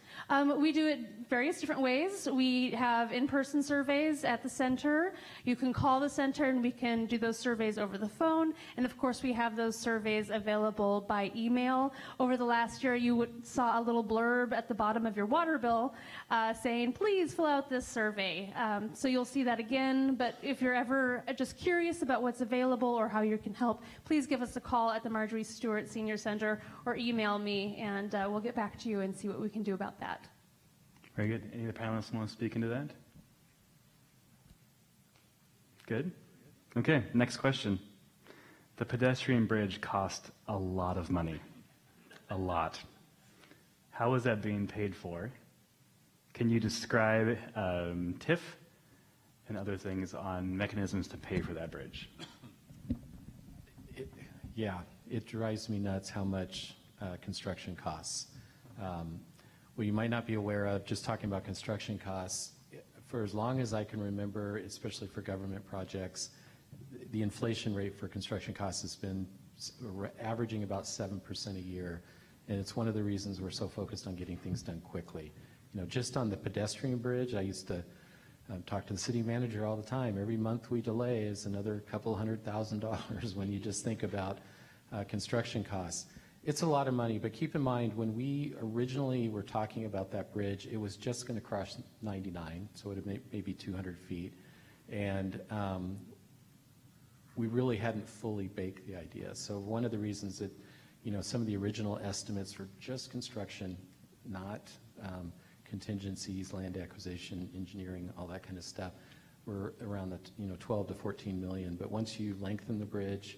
Speaker 12: We do it various different ways. We have in-person surveys at the center. You can call the center and we can do those surveys over the phone. And of course, we have those surveys available by email. Over the last year, you saw a little blurb at the bottom of your water bill saying, please fill out this survey. So you'll see that again. But if you're ever just curious about what's available or how you can help, please give us a call at the Marjorie Stewart Senior Center or email me, and we'll get back to you and see what we can do about that.
Speaker 11: Very good. Any of the panelists want to speak into that? Good. Okay, next question. The pedestrian bridge cost a lot of money. A lot. How is that being paid for? Can you describe TIF and other things on mechanisms to pay for that bridge?
Speaker 4: It drives me nuts how much construction costs. What you might not be aware of, just talking about construction costs, for as long as I can remember, especially for government projects, the inflation rate for construction costs has been averaging about 7% a year, and it's one of the reasons we're so focused on getting things done quickly. Just on the pedestrian bridge, I used to talk to the city manager all the time. Every month we delay is another couple $100,000 when you just think about construction costs. It's a lot of money, but keep in mind, when we originally were talking about that bridge, it was just going to cross 99, so it would have maybe 200 feet. And we really hadn't fully baked the idea. So one of the reasons that, some of the original estimates for just construction, not contingencies, land acquisition, engineering, all that kind of stuff, were around the 12 to 14 million. But once you lengthen the bridge,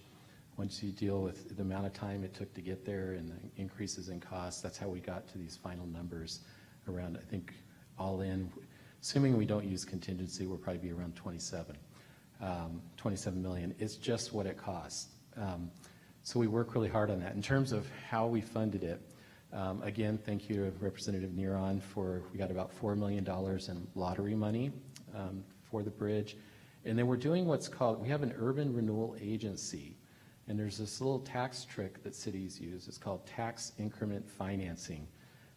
Speaker 4: once you deal with the amount of time it took to get there and the increases in costs, that's how we got to these final numbers around, I think, all in, Assuming we don't use contingency, we'll probably be around 27 million. It's just what it costs. So we work really hard on that. In terms of how we funded it, again, thank you to Representative Neron we got about $4 million in lottery money for the bridge. And then we're doing we have an urban renewal agency. And there's this little tax trick that cities use. It's called tax increment financing.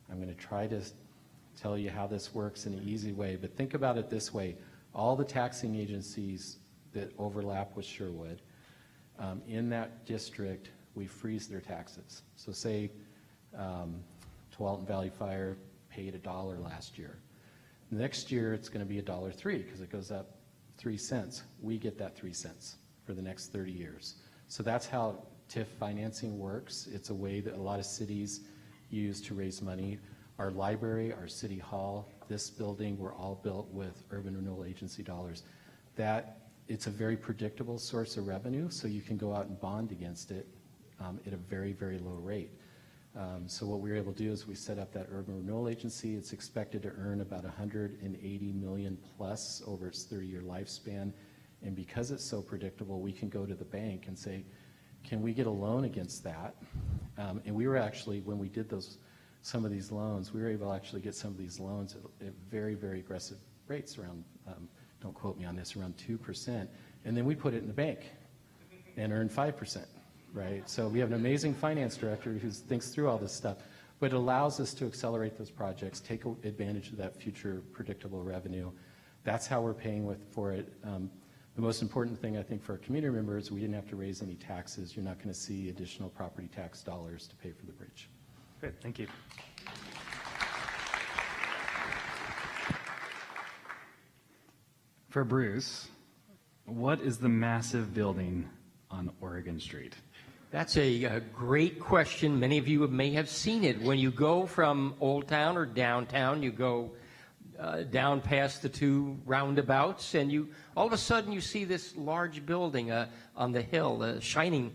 Speaker 4: I'm going to try to tell you how this works in an easy way, but think about it this way. All the taxing agencies that overlap with Sherwood, in that district, we freeze their taxes. So say Tualatin Valley Fire paid $1 last year. Next year, it's going to be $1.03 because it goes up 3 cents. We get that 3 cents for the next 30 years. So that's how TIF financing works. It's a way that a lot of cities use to raise money. Our library, our city hall, this building were all built with urban renewal agency dollars. It's a very predictable source of revenue, so you can go out and bond against it at a very, very low rate. So what we were able to do is we set up that urban renewal agency. It's expected to earn about $180 million plus over its 30-year lifespan. And because it's so predictable, we can go to the bank and say, can we get a loan against that? And we were actually, when we did some of these loans, we were able to actually get some of these loans at very, very aggressive rates around, don't quote me on this, around 2%. And then we put it in the bank and earn 5%, right? So we have an amazing finance director who thinks through all this stuff, but it allows us to accelerate those projects, take advantage of that future predictable revenue. That's how we're paying for it. The most important thing, I think, for our community members, we didn't have to raise any taxes. You're not going to see additional property tax dollars to pay for the bridge.
Speaker 11: Great, thank you. For Bruce, what is the massive building on Oregon Street?
Speaker 6: That's a great question. Many of you may have seen it. When you go from Old Town or downtown, you go down past the two roundabouts, and all of a sudden you see this large building on the hill, a shining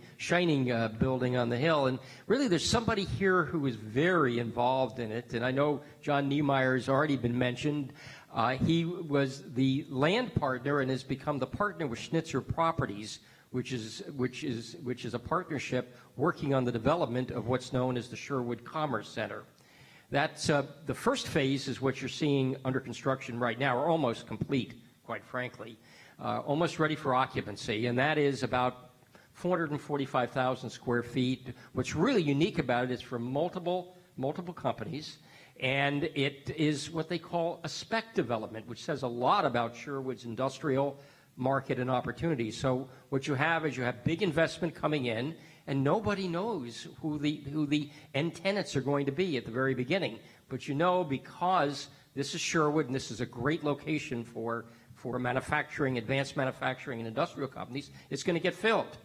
Speaker 6: building on the hill. And really there's somebody here who is very involved in it. And I know John Niemeyer has already been mentioned. He was the land partner and has become the partner with Schnitzer Properties, which is a partnership working on the development of what's known as the Sherwood Commerce Center. That's the first phase is what you're seeing under construction right now, or almost complete, quite frankly, almost ready for occupancy, and that is about 445,000 square feet. What's really unique about it is from multiple companies, and it is what they call a spec development, which says a lot about Sherwood's industrial market and opportunities. So what you have is you have big investment coming in, and nobody knows who the end tenants are going to be at the very beginning. But you know, because this is Sherwood and this is a great location for manufacturing, advanced manufacturing and industrial companies, it's going to get filled.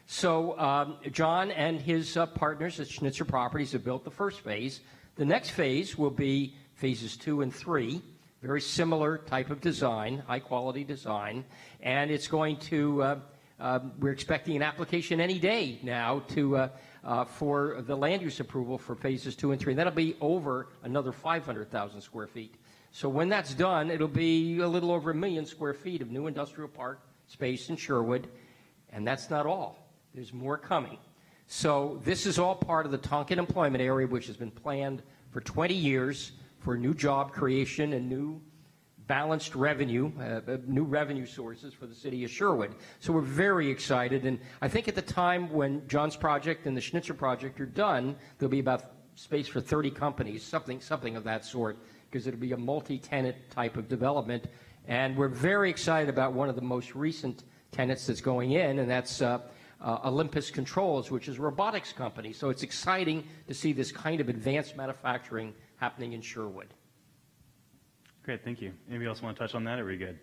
Speaker 6: So John and his partners at Schnitzer Properties have built the first phase. The next phase will be phases 2 and 3. Very similar type of design, high quality design, and it's going to, we're expecting an application any day now for the land use approval for phases 2 and 3. And that'll be over another 500,000 square feet. So when that's done, it'll be a little over 1 million square feet of new industrial park space in Sherwood, and that's not all. There's more coming. So this is all part of the Tonkin employment area, which has been planned for 20 years. For new job creation and new balanced revenue, new revenue sources for the city of Sherwood. So we're very excited. And I think at the time when John's project and the Schnitzer project are done, there'll be about space for 30 companies, something of that sort, because it'll be a multi-tenant type of development. And we're very excited about one of the most recent tenants that's going in, and that's Olympus Controls, which is a robotics company. So it's exciting to see this kind of advanced manufacturing happening in Sherwood.
Speaker 11: Great, thank you. Anybody else want to touch on that, or are we good?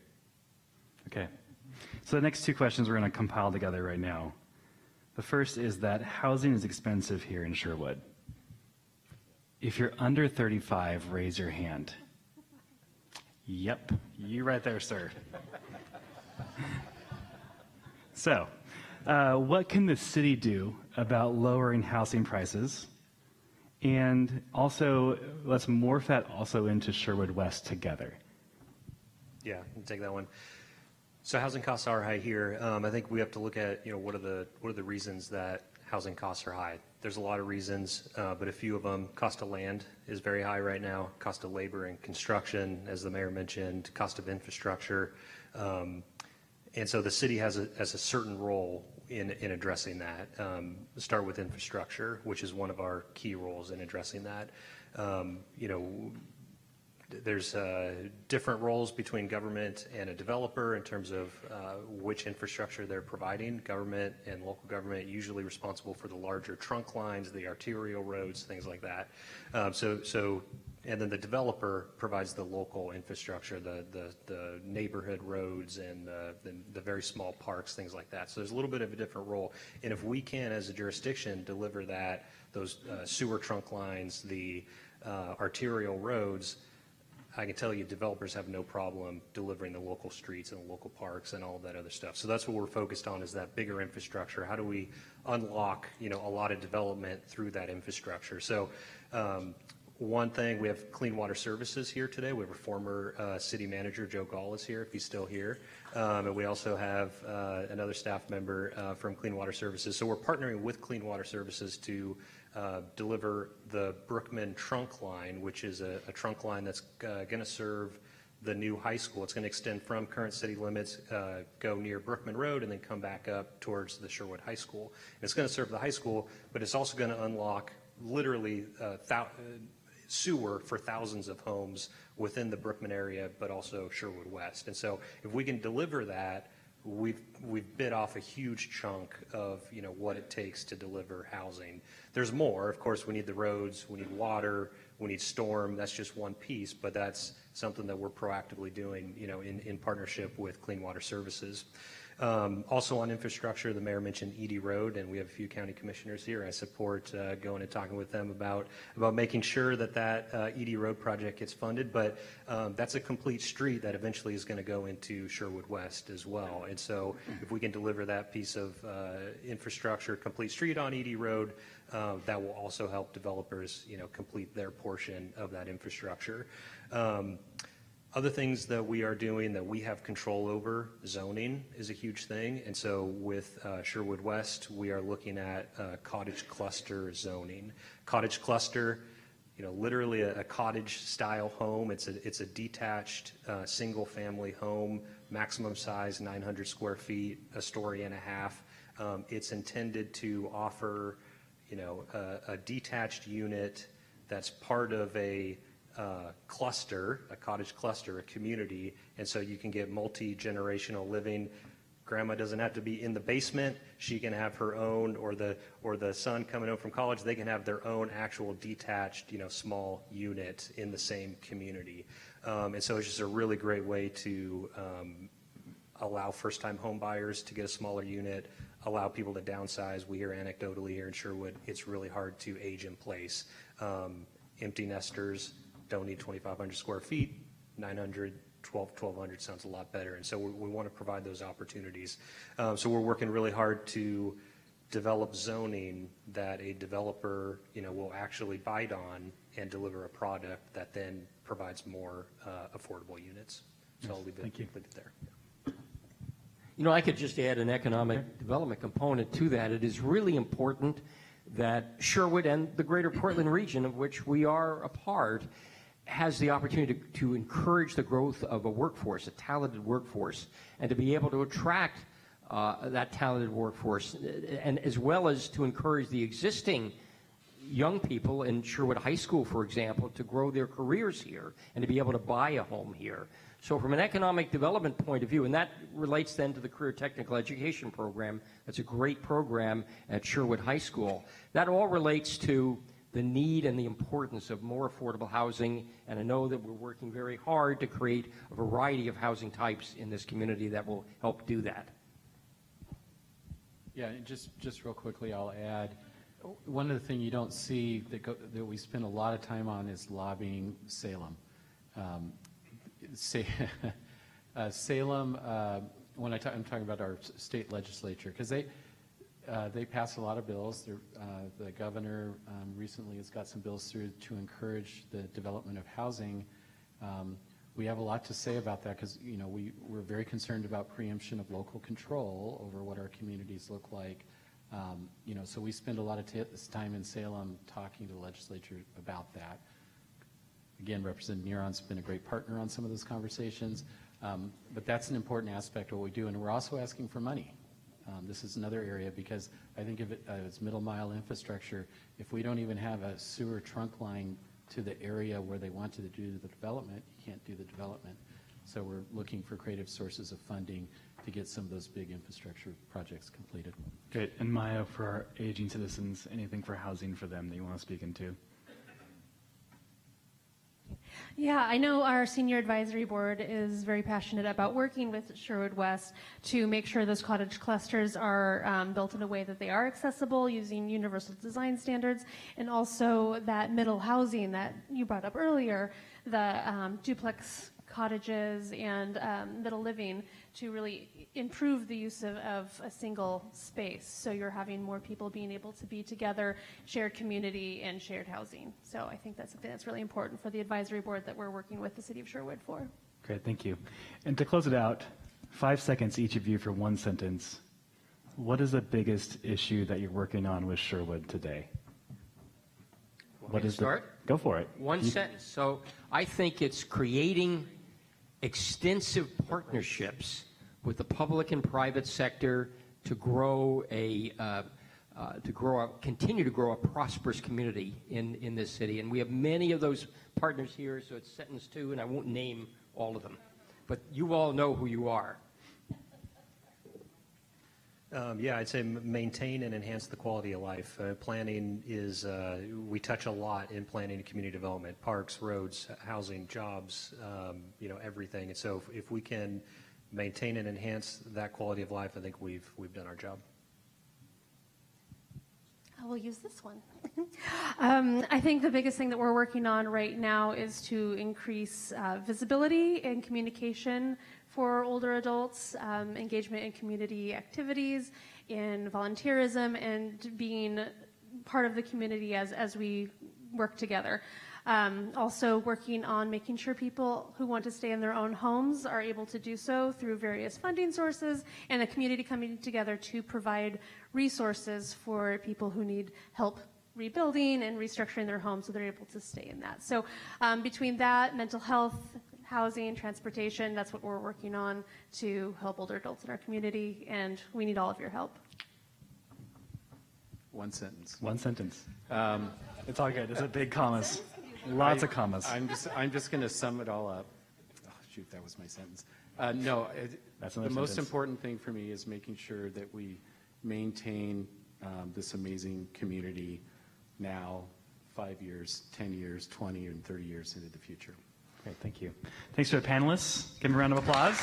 Speaker 11: Okay. So the next two questions we're going to compile together right now. The first is that housing is expensive here in Sherwood. If you're under 35, raise your hand. Yep, you right there, sir. So, what can the city do about lowering housing prices? And also, let's morph that also into Sherwood West together.
Speaker 13: Yeah, I can take that one. So housing costs are high here. I think we have to look at, what are the reasons that housing costs are high. There's a lot of reasons, but a few of them: cost of land is very high right now, cost of labor and construction, as the mayor mentioned, cost of infrastructure. And so the city has a certain role in addressing that. Start with infrastructure, which is one of our key roles in addressing that. There's different roles between government and a developer in terms of which infrastructure they're providing. Government and local government usually responsible for the larger trunk lines, the arterial roads, things like that. And then the developer provides the local infrastructure, the neighborhood roads and the very small parks, things like that. So there's a little bit of a different role. And if we can, as a jurisdiction, deliver those sewer trunk lines, the arterial roads, I can tell you developers have no problem delivering the local streets and the local parks and all of that other stuff. So that's what we're focused on, is that bigger infrastructure. How do we unlock, a lot of development through that infrastructure? So one thing, we have Clean Water Services here today. We have a former city manager, Joe Gall, is here, if he's still here. And we also have another staff member from Clean Water Services. So we're partnering with Clean Water Services to deliver the Brookman trunk line, which is a trunk line that's going to serve the new high school. It's going to extend from current city limits, go near Brookman Road, and then come back up towards the Sherwood High School. And it's going to serve the high school, but it's also going to unlock literally sewer for thousands of homes within the Brookman area, but also Sherwood West. And so if we can deliver that, we've bit off a huge chunk of what it takes to deliver housing. There's more. Of course, we need the roads, we need water, we need storm. That's just one piece, but that's something that we're proactively doing, in partnership with Clean Water Services. Also on infrastructure, the mayor mentioned Edie Road, and we have a few county commissioners here. I support going and talking with them about making sure that Edie Road project gets funded, but that's a complete street that eventually is going to go into Sherwood West as well. And so if we can deliver that piece of infrastructure, complete street on Edie Road, that will also help developers, complete their portion of that infrastructure. Other things that we are doing that we have control over, zoning is a huge thing. And so with Sherwood West, we are looking at cottage cluster zoning. Cottage cluster, literally a cottage style home. It's a detached single family home, maximum size 900 square feet, a story and a half. It's intended to offer, a detached unit that's part of a cluster, a cottage cluster, a community, and so you can get multi-generational living. Grandma doesn't have to be in the basement. She can have her own, or the son coming home from college, they can have their own actual detached, small unit in the same community. And so it's just a really great way to allow first-time home buyers to get a smaller unit, allow people to downsize. We hear anecdotally here in Sherwood, it's really hard to age in place. Empty nesters don't need 2,500 square feet. 900, 1,200 sounds a lot better. And so we want to provide those opportunities. So we're working really hard to develop zoning that a developer, will actually bite on and deliver a product that then provides more affordable units. So I'll leave it there.
Speaker 6: I could just add an economic development component to that. It is really important that Sherwood and the greater Portland region, of which we are a part, has the opportunity to encourage the growth of a workforce, a talented workforce, and to be able to attract that talented workforce, and as well as to encourage the existing young people in Sherwood High School, for example, to grow their careers here and to be able to buy a home here. So from an economic development point of view, and that relates then to the Career Technical Education Program, that's a great program at Sherwood High School. That all relates to the need and the importance of more affordable housing, and I know that we're working very hard to create a variety of housing types in this community that will help do that.
Speaker 4: Yeah, and just real quickly, I'll add, one of the things you don't see that we spend a lot of time on is lobbying Salem. Salem, when I'm talking about our state legislature, because they pass a lot of bills. The governor recently has got some bills through to encourage the development of housing. we have a lot to say about that because, you know, we're very concerned about preemption of local control over what our communities look like. You know, so we spend a lot of time in Salem talking to the legislature about that. Again, Representative Neron's been a great partner on some of those conversations, but that's an important aspect of what we do, and we're also asking for money. This is another area because I think of it as middle mile infrastructure. If we don't even have a sewer trunk line to the area where they want to do the development, you can't do the development. So we're looking for creative sources of funding to get some of those big infrastructure projects completed.
Speaker 11: Great. And Maya, for our aging citizens, anything for housing for them that you want to speak into?
Speaker 12: Yeah, I know our senior advisory board is very passionate about working with Sherwood West to make sure those cottage clusters are built in a way that they are accessible using universal design standards, and also that middle housing that you brought up earlier, the duplex cottages and middle living, to really improve the use of a single space. So you're having more people being able to be together, shared community and shared housing. So I think that's something that's really important for the advisory board that we're working with the City of Sherwood for.
Speaker 11: Great, thank you. And to close it out, 5 seconds each of you for one sentence. What is the biggest issue that you're working on with Sherwood today?
Speaker 6: What is start?
Speaker 11: Go for it.
Speaker 6: One sentence. So I think it's creating extensive partnerships with the public and private sector to grow continue to grow a prosperous community in this city. And we have many of those partners here, so it's sentence 2, and I won't name all of them. But you all know who you are.
Speaker 13: Yeah, I'd say maintain and enhance the quality of life. Planning is, we touch a lot in planning and community development, parks, roads, housing, jobs, you know, everything. And so if we can maintain and enhance that quality of life, I think we've done our job.
Speaker 12: I will use this one. I think the biggest thing that we're working on right now is to increase visibility and communication for older adults, engagement in community activities, in volunteerism, and being part of the community as we work together. Also working on making sure people who want to stay in their own homes are able to do so through various funding sources, and the community coming together to provide resources for people who need help rebuilding and restructuring their homes so they're able to stay in that. So between that, mental health, housing, transportation, that's what we're working on to help older adults in our community, and we need all of your help.
Speaker 4: One sentence.
Speaker 11: One sentence. It's all good. It's a big commas. Lots of commas.
Speaker 4: I'm just going to sum it all up. Oh, shoot, that was my sentence. No, the most important thing for me is making sure that we maintain this amazing community now, 5 years, 10 years, 20, and 30 years into the future.
Speaker 11: Great, thank you. Thanks to the panelists. Give them a round of applause.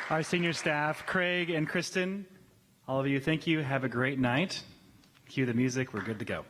Speaker 11: Our senior staff, Craig and Kristen, all of you, thank you. Have a great night. Cue the music. We're good to go.